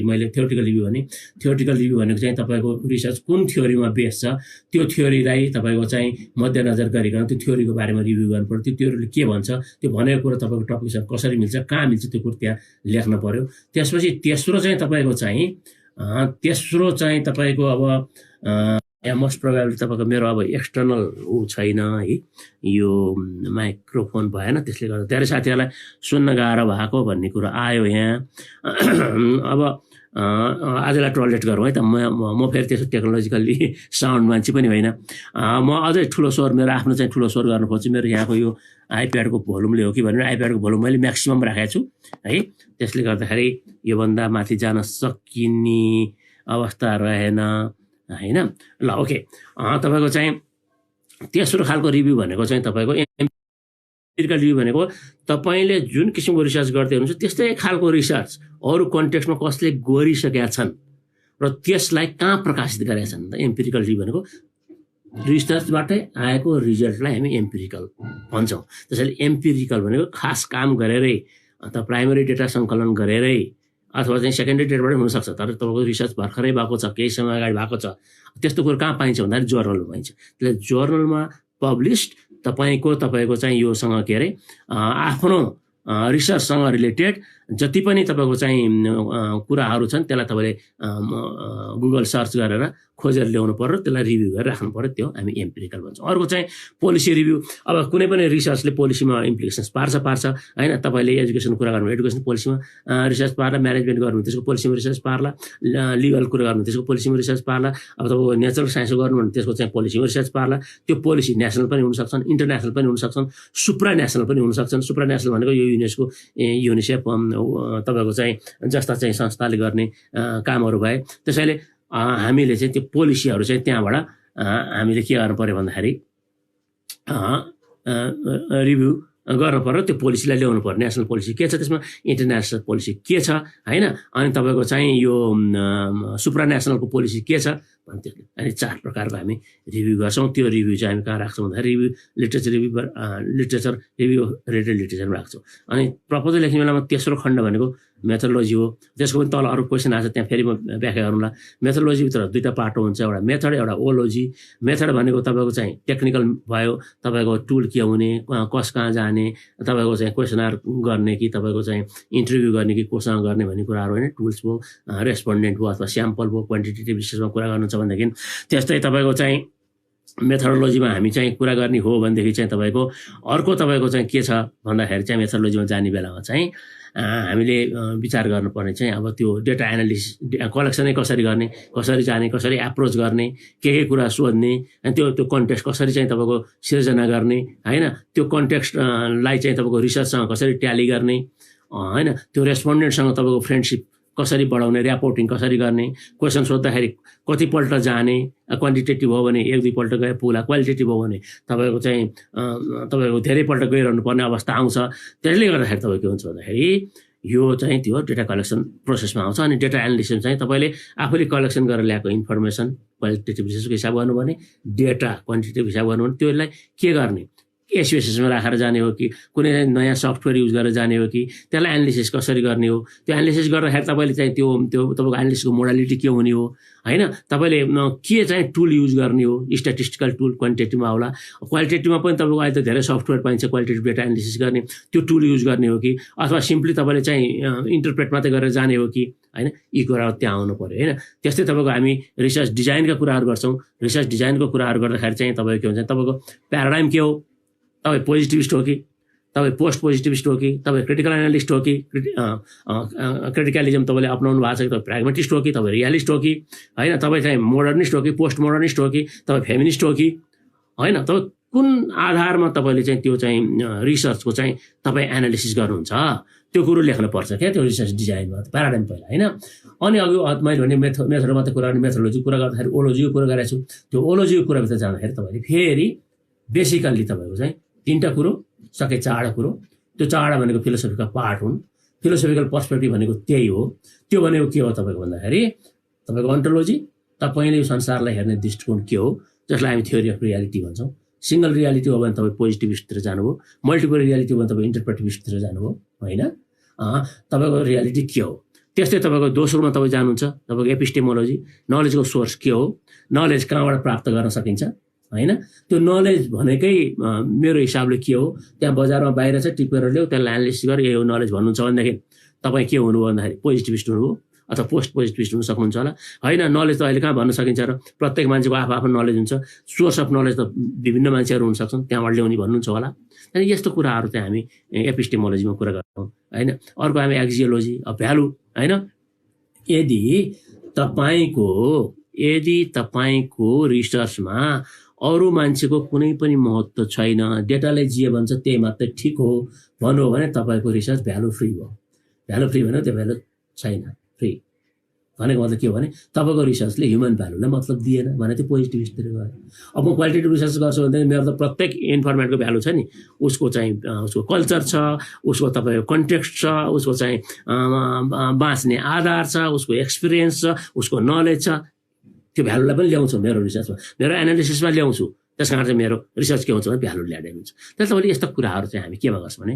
मैले थ्योरिटिकल रिभ्यू भने, थ्योरिटिकल रिभ्यू भनेको चाहिँ तपाईँको रिसर्च कुन थ्योरीमा बेस छ, त्यो थ्योरीलाई तपाईँको चाहिँ मध्यनजर गरिकन त्यो थ्योरीको बारेमा रिभ्यू गर्नु पऱ्यो। त्यो थ्योरीले के भन्छ, त्यो भनेको कुरा तपाईँको टपिकसँग कसरी मिल्छ, कहाँ मिल्छ, त्यो कुरो त्यहाँ लेख्न पऱ्यो। त्यसपछि तेस्रो चाहिँ तपाईँको अब या मोस्ट प्रोबेबली तपाईँको मेरो अब एक्सटर्नल छैन है, यो माइक्रोफोन भएन, त्यसले गर्दा धेरै साथीहरूलाई सुन्न गाह्रो भएको भन्ने कुरो आयो यहाँ। अब आजलाई टोलरेट गरौँ है त। म फेरि त्यसो टेक्नोलोजिकल्ली साउन्ड मान्छे पनि होइन। म अझै ठुलो स्वर, मेरो आफ्नो चाहिँ ठुलो स्वर गर्नु खोज्छु। मेरो यहाँको यो आइप्याडको भोल्युमले हो कि भनेर आइप्याडको भोल्युम मैले म्याक्सिमम राखेको छु है। त्यसले गर्दाखेरि योभन्दा माथि जान सकिने अवस्था रहेन होइन। ल ओके, तपाईँको चाहिँ तेस्रो खालको रिभ्यू भनेको चाहिँ तपाईँको एम्पिरिकल रिभ्यू भनेको तपाईँले जुन किसिमको रिसर्च गर्दै हुनुहुन्छ त्यस्तै खालको रिसर्च अरू कन्टेक्स्टमा कसले गरिसकेका छन् र त्यसलाई कहाँ प्रकाशित गरेका छन्। त एम्पिरिकल रिभ्यू भनेको रिसर्चबाटै आएको रिजल्टलाई हामी एम्पिरिकल भन्छौँ। त्यसैले एम्पिरिकल भनेको खास काम गरेरै अथवा प्राइमरी डेटा सङ्कलन गरेरै अथवा चाहिँ सेकेन्डरी डेटाबाटै हुनसक्छ, तर तपाईँको रिसर्च भर्खरै भएको छ, केही समय अगाडि भएको छ, त्यस्तो कुरो कहाँ पाइन्छ भन्दाखेरि जर्नलमा पाइन्छ। त्यसले जर्नलमा पब्लिस्ड तपाईँको चाहिँ योसँग के अरे आफ्नो रिसर्चसँग रिलेटेड जति पनि तपाईँको चाहिँ कुराहरू छन् त्यसलाई तपाईँले गुगल सर्च गरेर खोजेर ल्याउनु पर्यो, त्यसलाई रिभ्यू गरेर राख्नु पर्यो, त्यो हामी एम्पिरिकल भन्छौँ। अर्को चाहिँ पोलिसी रिभ्यू। अब कुनै पनि रिसर्चले पोलिसीमा इम्प्लिकेसन्स पार्छ होइन। तपाईँले एजुकेसन कुरा गर्नु एजुकेसन पोलिसीमा रिसर्च पार्ला, म्यानेजमेन्ट गर्नु त्यसको पोलिसीमा रिसर्च पार्ला, लिगल कुरा गर्नु त्यसको पोलिसीमा रिसर्च पार्ला, अब तपाईँको नेचरल साइन्सको गर्नु भने त्यसको चाहिँ पोलिसीमा रिसर्च पार्ला। त्यो पोलिसी नेसनल पनि हुनसक्छन्, इन्टरनेसनल पनि हुनसक्छन्, सुप्रा नेसनल पनि हुनसक्छन्। सुप्रा नेसनल भनेको यो युनिसेफ तपाईँको चाहिँ जस्ता चाहिँ संस्थाले गर्ने कामहरू भए। त्यसैले हामीले चाहिँ त्यो पोलिसीहरू चाहिँ त्यहाँबाट हामीले के गर्नु पर्यो भन्दाखेरि रिभ्यू गर्नु पर्यो, त्यो पोलिसीलाई ल्याउनु पर्यो। नेसनल पोलिसी के छ, त्यसमा इन्टरनेसनल पोलिसी के छ होइन, अनि तपाईँको चाहिँ यो सुप्रा नेसनलको पोलिसी के छ भन्थ्यो। अनि 4 प्रकारको हामी रिभ्यू गर्छौँ। त्यो रिभ्यू चाहिँ हामी कहाँ राख्छौँ भन्दाखेरि लिटरेचर रिभ्यू रेटेड लिटरेचरमा राख्छौँ। अनि प्रपोजल लेख्ने बेलामा तेस्रो खण्ड भनेको मेथोडोलोजी हो। त्यसको पनि तल अरू क्वेसन आएको छ, त्यहाँ फेरि म व्याख्या गरौँला। मेथोडोलोजीभित्र 2टा पार्ट हुन्छ, एउटा मेथड, एउटा ओलोजी। मेथड भनेको तपाईँको चाहिँ टेक्निकल भयो, तपाईँको टुल के हुने, कस कहाँ जाने, तपाईँको चाहिँ क्वेसनर गर्ने कि तपाईँको चाहिँ इन्टरभ्यू गर्ने कि कोसँग गर्ने भन्ने कुराहरू होइन। टुल्स भयो, रेस्पोन्डेन्ट भयो अथवा स्याम्पल भयो, क्वान्टिटेटिभ रिसर्चमा कुरा गर्नु छ भनेदेखि त्यस्तै तपाईँको चाहिँ मेथोडोलोजीमा हामी चाहिँ कुरा गर्ने हो भनेदेखि चाहिँ तपाईँको अर्को तपाईँको चाहिँ के छ भन्दाखेरि चाहिँ मेथोडोलोजीमा जाने बेलामा चाहिँ हामीले विचार गर्नुपर्ने चाहिँ अब त्यो डेटा एनालिसिस कलेक्सनै कसरी गर्ने, कसरी जाने, कसरी एप्रोच गर्ने, के कुरा सोध्ने, अनि त्यो कन्टेक्स्ट कसरी चाहिँ तपाईँको सिर्जना गर्ने होइन, त्यो कन्टेक्स्टलाई चाहिँ तपाईँको रिसर्चसँग कसरी ट्याली गर्ने, होइन त्यो रेस्पोन्डेन्टसँग तपाईँको फ्रेन्डसिप कसरी बढाउने, ऱ्यापोर्टिङ कसरी गर्ने, क्वेसन सोद्धाखेरि कतिपल्ट जाने, क्वान्टिटेटिभ हो भने 1-2 पल्ट गए पुग्ला, क्वालिटेटिभ हो भने तपाईँको चाहिँ तपाईँको धेरैपल्ट गइरहनु पर्ने अवस्था आउँछ। त्यसले गर्दाखेरि तपाईँ के हुन्छ भन्दाखेरि यो चाहिँ त्यो डेटा कलेक्सन प्रोसेसमा आउँछ। अनि डेटा एनालिसिस चाहिँ तपाईँले आफूले कलेक्सन गरेर ल्याएको इन्फर्मेसन क्वालिटेटिभ रिसर्चको हिसाब गर्नु भने, डेटा क्वान्टिटेटिभ हिसाब गर्नु भने त्यसलाई के गर्ने, एसपीएसएसमा राखेर जाने हो कि कुनै नयाँ सफ्टवेयर युज गरेर जाने हो कि त्यसलाई एनालिसिस कसरी गर्ने हो। त्यो एनालिसिस गर्दाखेरि तपाईँले चाहिँ त्यो तपाईँको एनालिसिसको मोडालिटी के हुने हो, होइन, तपाईँले के चाहिँ टुल युज गर्ने हो, स्ट्याटिस्टिकल टुल क्वान्टिटेटिभमा होला, क्वालिटेटिभमा पनि तपाईँको अहिले त धेरै सफ्टवेयर पाइन्छ क्वालिटेटिभ डेटा एनालिसिस गर्ने, त्यो टुल युज गर्ने हो कि अथवा सिम्पली तपाईँले चाहिँ इन्टरप्रेट मात्रै गरेर जाने हो कि, होइन, यी कुराहरू त्यहाँ आउनु पऱ्यो, होइन। त्यस्तै तपाईँको हामी रिसर्च डिजाइनका कुराहरू गर्छौँ। रिसर्च डिजाइनको कुराहरू गर्दाखेरि चाहिँ तपाईँको के हुन्छ, तपाईँको प्याराडाइम के हो, तपाईँ पोजिटिभिस्ट हो कि, तपाईँ पोस्ट पोजिटिभिस्ट हो कि, तपाईँ क्रिटिकल एनालिस्ट हो कि, क्रिटिकलिजम तपाईँले अपनाउनु भएको छ कि, तपाईँ प्र्याग्मेटिस्ट हो कि, तपाईँ रियालिस्ट हो कि, होइन, तपाईँ चाहिँ मोडर्निस्ट हो कि, पोस्ट मोडर्निस्ट हो कि, तपाईँ फेमिनिस्ट हो कि, होइन, तपाईँ कुन आधारमा तपाईँले चाहिँ त्यो चाहिँ रिसर्चको चाहिँ तपाईँ एनालिसिस गर्नुहुन्छ, त्यो कुरो लेख्नुपर्छ क्या त्यो रिसर्च डिजाइनमा, प्याराडाइम पहिला, होइन। अनि अघि मैले भने मेथडमा त कुरा गर्ने, मेथोडोलोजी कुरा गर्दाखेरि ओलोजीको कुरा गरेको छु। त्यो ओलोजीको कुराभित्र जाँदाखेरि तपाईँले फेरि बेसिकल्ली तपाईँको चाहिँ 3टा कुरो सके 4 कुरो। त्यो 4 भनेको फिलोसफीका पार्ट हुन्। फिलोसफिकल पर्सपेक्टिभ भनेको त्यही हो। त्यो भनेको के हो तपाईँको भन्दाखेरि तपाईँको अन्टोलोजी, तपाईँले यो संसारलाई हेर्ने दृष्टिकोण के हो, जसलाई हामी थ्योरी अफ रियालिटी भन्छौँ। सिंगल रियालिटी हो भने तपाईँ पोजिटिभिस्टतिर जानुभयो, मल्टिपल रियालिटी हो भने तपाईँ इन्टरप्रेटिभिस्टतिर जानुभयो, होइन। तपाईँको रियालिटी के हो। त्यस्तै तपाईँको दोस्रोमा तपाईँ जानुहुन्छ तपाईँको एपिस्टेमोलोजी, नलेजको सोर्स के हो, नलेज कहाँबाट प्राप्त गर्न सकिन्छ, होइन। त्यो नलेज भनेकै मेरो हिसाबले के हो, त्यहाँ बजारमा बाहिर चाहिँ टिपेर ल्याऊ, त्यसलाई एनालिसिस गरेर यो नलेज भन्नुहुन्छ भनेदेखि तपाईँ के हुनुभयो भन्दाखेरि पोजिटिभिस्ट हुनुभयो अथवा पोस्ट पोजिटिभिस्ट हुन सक्नुहुन्छ होला, होइन। नलेज त अहिले कहाँ भन्न सकिन्छ र, प्रत्येक मान्छेको आफ्नो नलेज हुन्छ, सोर्स अफ नलेज त विभिन्न मान्छेहरू हुन सक्छन्, त्यहाँबाट ल्याउने भन्नुहुन्छ होला। अनि यस्तो कुराहरू चाहिँ हामी एपिस्टेमोलोजीमा कुरा गर्छौँ, होइन। अर्को हामी एक्जियोलोजी अफ भ्यालु, होइन। यदि तपाईँको रिसर्चमा अरू मान्छेको कुनै पनि महत्त्व छैन, डेटाले जे भन्छ त्यही मात्रै ठिक हो भन्नु हो भने तपाईँको रिसर्च भ्यालु फ्री हो। भ्यालु फ्री भने त्यो भ्यालु छैन, फ्री भनेको मतलब के हो भने तपाईँको रिसर्चले ह्युमन भ्यालुलाई मतलब दिएन भने त्यो पोजिटिभिस्टतिर गयो। अब म क्वालिटेटिभ रिसर्च गर्छु भने मेरो त प्रत्येक इन्फर्मेन्टको भ्यालु छ नि, उसको चाहिँ उसको कल्चर छ, उसको तपाईँको कन्टेक्स्ट छ, उसको चाहिँ बाँच्ने आधार छ, उसको एक्सपिरियन्स छ, उसको नलेज छ, त्यो भ्यालुलाई पनि ल्याउँछु मेरो रिसर्चमा, मेरो एनालिसिसमा ल्याउँछु। त्यस कारण चाहिँ मेरो रिसर्च के हुन्छ भने भ्यालु ल्याएर हुन्छ। त्यसले तपाईँले यस्तो कुराहरू चाहिँ हामी केमा गर्छौँ भने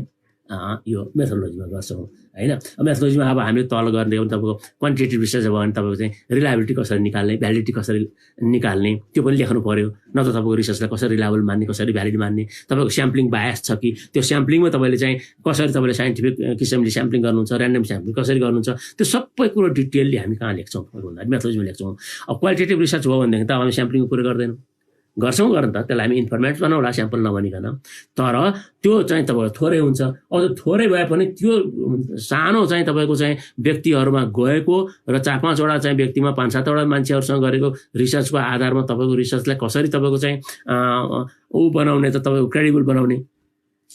यो मेथोडोलोजीमा गर्छौँ, होइन। मेथोडोलोजीमा अब हामीले तल गर्ने हो भने तपाईँको क्वान्टिटेटिभ रिसर्च भयो भने तपाईँको चाहिँ रिलायबिलिटी कसरी निकाल्ने, भ्यालिडिटी कसरी निकाल्ने त्यो पनि लेख्नु पऱ्यो। न त तपाईँको रिसर्चलाई कसरी रिलायबल मान्ने, कसरी भ्यालिड मान्ने, तपाईँको स्याम्पलिङ बायस छ कि, त्यो स्याम्पलिङमा तपाईँले चाहिँ कसरी तपाईँले साइन्टिफिक किसिमले स्याम्पलिङ गर्नुहुन्छ, ऱ्यान्डम स्याम्पलिङ कसरी गर्नुहुन्छ, त्यो सबै कुरो डिटेलली हामी कहाँ लेख्छौँ भन्दाखेरि मेथोडोलोजीमा लेख्छौँ। अब क्वालिटेटिभ रिसर्च हो भनेदेखि त हामी स्याम्पलिङको कुरो गर्दैनौँ, गर्छौँ गर्न त त्यसलाई हामी इन्फर्मेन्ट बनाउला स्याम्पल नभनिकन, तर त्यो चाहिँ तपाईँको थोरै हुन्छ। अझ थोरै भए पनि त्यो सानो चाहिँ तपाईँको चाहिँ व्यक्तिहरूमा गएको र 4-5वटा चाहिँ व्यक्तिमा 5-7वटा मान्छेहरूसँग गरेको रिसर्चको आधारमा तपाईँको रिसर्चलाई कसरी तपाईँको चाहिँ बनाउने त तपाईँको क्रेडिबल बनाउने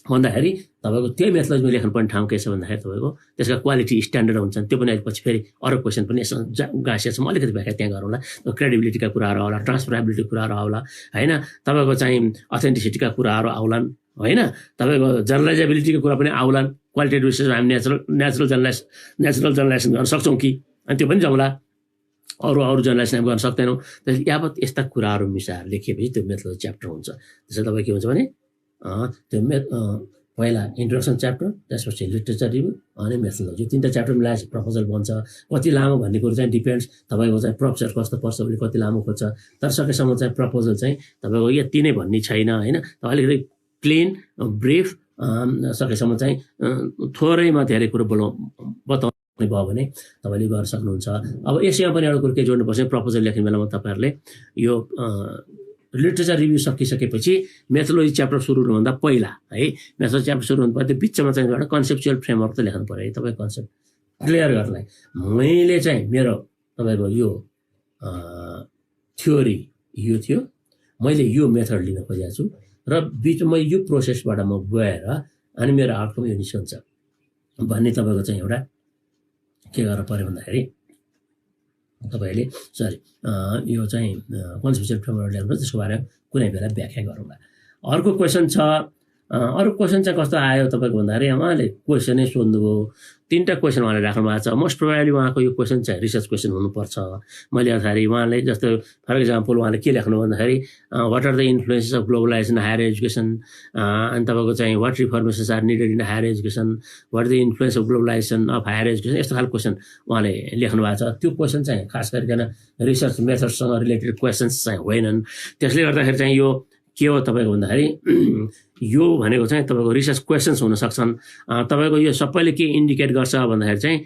भन्दाखेरि तपाईँको त्यही मेथोडोलोजीमा लेख्नुपर्ने ठाउँ के छ भन्दाखेरि तपाईँको त्यसका क्वालिटी स्ट्यान्डर्ड हुन्छन्। त्यो पनि अहिले पछि फेरि अरू क्वेसन पनि यसमा गाँसिएको छ, म अलिकति व्याख्या त्यहाँ गरौँला। क्रेडिबिलिटीका कुराहरू आउला, ट्रान्सफरेबिलिटीका कुराहरू आउला, होइन। तपाईँको चाहिँ अथेन्टिसिटीका कुराहरू आउलान्, होइन। तपाईँको जर्नलाइजेबिलिटीको कुरा पनि आउलान्। क्वालिटेटिभ रिसर्चमा हामी नेचुरल जर्नलाइजेसन गर्न सक्छौँ कि, अनि त्यो पनि जाउँला। अरू जर्नलाइजेसन हामी गर्न सक्दैनौँ। त्यसले यावत यस्ता कुराहरू मिसाएर लेखिएपछि त्यो मेथोडोलोजी च्याप्टर हुन्छ। त्यसले तपाईँ के हुन्छ भने त्यो पहिला इन्ट्रोडक्सन च्याप्टर, त्यसपछि लिटरेचर रिभ्यू अनि मेथोडोलोजी, 3टा च्याप्टर मिलाएर प्रपोजल बन्छ। कति लामो भन्ने कुरो चाहिँ डिपेन्ड्स तपाईँको चाहिँ प्रोफेसर कस्तो पर्छ भने कति लामो खोज्छ, तर सकेसम्म चाहिँ प्रपोजल चाहिँ तपाईँको यति नै भन्ने छैन, होइन। अलिकति प्लेन ब्रिफ, सकेसम्म चाहिँ थोरैमा धेरै कुरो बताउनु भयो भने तपाईँले गर्न सक्नुहुन्छ। अब यसैमा पनि एउटा कुरो के जोड्नुपर्छ, प्रपोजल लेख्ने बेलामा तपाईँहरूले यो लिटरेचर रिभ्यू सकिसकेपछि मेथोडोलोजी च्याप्टर सुरु हुनुभन्दा पहिला है, मेथोडोलोजी च्याप्टर सुरु हुनु पर्यो, त्यो बिचमा चाहिँ एउटा कन्सेप्चुअल फ्रेमवर्क त लेख्नु पऱ्यो है। तपाईँ कन्सेप्ट क्लियर गर्नलाई मैले चाहिँ मेरो तपाईँको यो थ्योरी यो थियो, मैले यो मेथड लिन खोजेको छु र बिचमा यो प्रोसेसबाट म गएर अनि मेरो आउटकम यो निस्कन्छ। भन्ने तपाईँको चाहिँ एउटा के गर्नु पर्यो भन्दाखेरि तपाईँले यो चाहिँ कन्सेप्चुअल फ्रेमवर्क ल्याउनु त्यसको बारेमा कुनै बेला व्याख्या गरौँला। अर्को क्वेसन छ, अरू क्वेसन चाहिँ कस्तो आयो तपाईँको भन्दाखेरि उहाँले क्वेसनै सोध्नुभयो, 3टा क्वेसन उहाँले राख्नु भएको छ। मोस्ट प्रोभाबली उहाँको यो क्वेसन चाहिँ रिसर्च क्वेसन हुनुपर्छ। मैले अर्थात् उहाँले जस्तो फर इक्जाम्पल उहाँले के लेख्नु भन्दाखेरि what are the influences of globalisation higher education, अनि तपाईँको चाहिँ what reformations are needed in higher education, what the influence of globalisation of higher education, यस्तो खालको क्वेसन उहाँले लेख्नु भएको छ। त्यो क्वेसन चाहिँ खास गरिकन रिसर्च मेथडसँग रिलेटेड क्वेसन्स चाहिँ होइनन्। त्यसले गर्दाखेरि चाहिँ यो के हो तपाईँको भन्दाखेरि यो भनेको चाहिँ तपाईँको रिसर्च क्वेसन्स हुन सक्छन्। तपाईँको यो सबैले के इन्डिकेट गर्छ भन्दाखेरि चाहिँ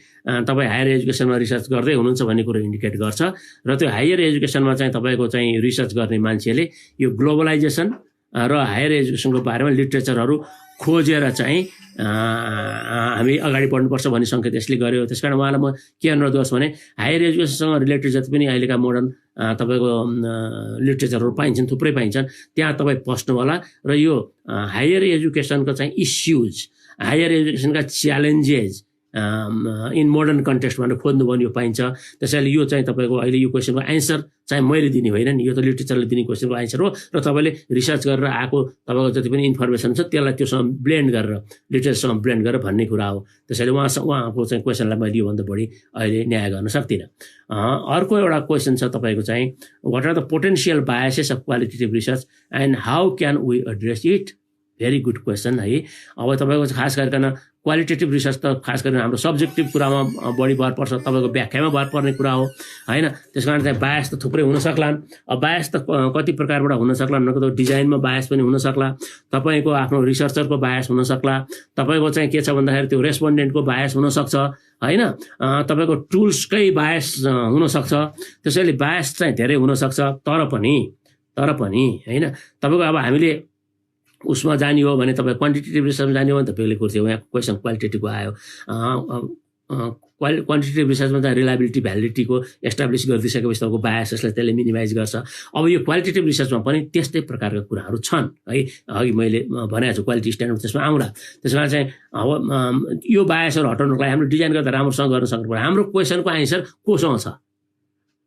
तपाईँ हायर एजुकेसनमा रिसर्च गर्दै हुनुहुन्छ भन्ने कुरो इन्डिकेट गर्छ। र त्यो हायर एजुकेसनमा चाहिँ तपाईँको चाहिँ रिसर्च गर्ने मान्छेले यो ग्लोबलाइजेसन र हायर एजुकेसनको बारेमा लिट्रेचरहरू खोजेर चाहिँ हामी अगाडि बढ्नुपर्छ भन्ने सङ्केत यसले गर्यो। त्यस कारण उहाँलाई म के अनुरोध गर्छु भने हायर एजुकेसनसँग रिलेटेड जति पनि अहिलेका मोडर्न तपाईँको लिट्रेचरहरू पाइन्छन्, थुप्रै पाइन्छन्, त्यहाँ तपाईँ पस्नु होला र यो हायर एजुकेसनको चाहिँ इस्युज, हायर एजुकेसनका च्यालेन्जेस इन मोडर्न कन्टेक्स्ट भनेर खोज्नुभयो भने यो पाइन्छ। त्यसैले यो चाहिँ तपाईँको अहिले यो क्वेसनको एन्सर चाहिँ मैले दिने होइन नि, यो त लिट्रेचरले दिने क्वेसनको एन्सर हो र तपाईँले रिसर्च गरेर आएको तपाईँको जति पनि इन्फर्मेसन छ त्यसलाई त्योसँग ब्लेन्ड गरेर लिट्रेचरसँग ब्लेन्ड गरेर भन्ने कुरा हो। त्यसैले उहाँको चाहिँ क्वेसनलाई मैले योभन्दा बढी अहिले न्याय गर्न सक्दिनँ। अर्को एउटा क्वेसन छ तपाईँको चाहिँ what are the potential biases of qualitative research and how can we address it. Very good question है। अब तपाईँको खास गरिकन क्वालिटेटिभ रिसर्च त खास गरेर हाम्रो सब्जेक्टिभ कुरामा बढी भर पर्छ, तपाईँको व्याख्यामा भर पर्ने कुरा हो होइन। त्यस कारण चाहिँ बायस त थुप्रै हुन सक्लान्। अब बायस त कति प्रकारबाट हुन सक्ला, नकदो डिजाइनमा बायस पनि हुन सक्ला, तपाईँको आफ्नो रिसर्चरको बायस हुन सक्ला, तपाईँको चाहिँ के छ भन्दाखेरि त्यो रेस्पोन्डेन्टको बायस हुनसक्छ होइन, तपाईँको टुल्सकै बायस हुनसक्छ। त्यसैले बायस चाहिँ धेरै हुनसक्छ। तर पनि होइन तपाईँको अब हामीले उसमा जाने हो भने तपाईँ क्वान्टिटेटिभ रिसर्चमा जाने हो भने त बेग्लै कुरो थियो। यहाँ क्वेसन क्वालिटेटिभको आयो। क्वान्टिटेटिभ रिसर्चमा चाहिँ रिलायबिलिटी भ्यालिडिटीको एस्टाब्लिस गरिदिइसकेपछि तपाईँको बायसेसलाई त्यसले मिनिमाइज गर्छ। अब यो क्वालिटेटिभ रिसर्चमा पनि त्यस्तै प्रकारका कुराहरू छन् है। अघि मैले भनेको छु क्वालिटी स्ट्यान्डर्ड त्यसमा आउँला। त्यसमा चाहिँ अब यो बायसहरू हटाउनुको लागि हामीले डिजाइन गर्दा राम्रोसँग गर्न सक्नु पर्यो। हाम्रो क्वेसनको एन्सर कोसँग छ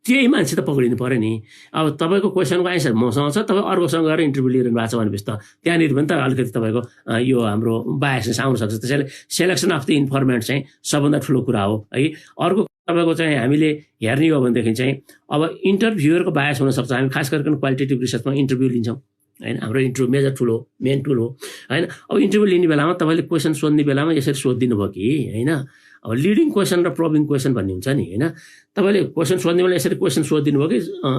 त्यही मान्छे त पक्रिनु पर्यो नि। अब तपाईँको क्वेसनको एन्सर मसँग छ, तपाईँ अर्कोसँग गएर इन्टरभ्यू लिइरहनु भएको छ भनेपछि त त्यहाँनिर पनि त अलिकति तपाईँको यो हाम्रो बायसनेस आउन सक्छ। त्यसैले सेलेक्सन अफ द इन्फर्मेन्ट चाहिँ सबभन्दा ठुलो कुरा हो है। अर्को तपाईँको चाहिँ हामीले हेर्ने हो भनेदेखि चाहिँ अब इन्टरभ्युअरको बायस हुनसक्छ। हामी खास गरिकन क्वालिटेटिभ रिसर्चमा इन्टरभ्यू लिन्छौँ होइन, हाम्रो इन्टरभ्यू मेजर ठुलो मेन टुल हो होइन। अब इन्टरभ्यू लिने बेलामा तपाईँले क्वेसन सोध्ने बेलामा यसरी सोधिदिनु भयो कि होइन। अब लिडिङ क्वेसन र प्रोबिङ क्वेसन भन्ने हुन्छ नि होइन। तपाईँले क्वेसन सोध्ने बेला यसरी क्वेसन सोधिदिनु भयो कि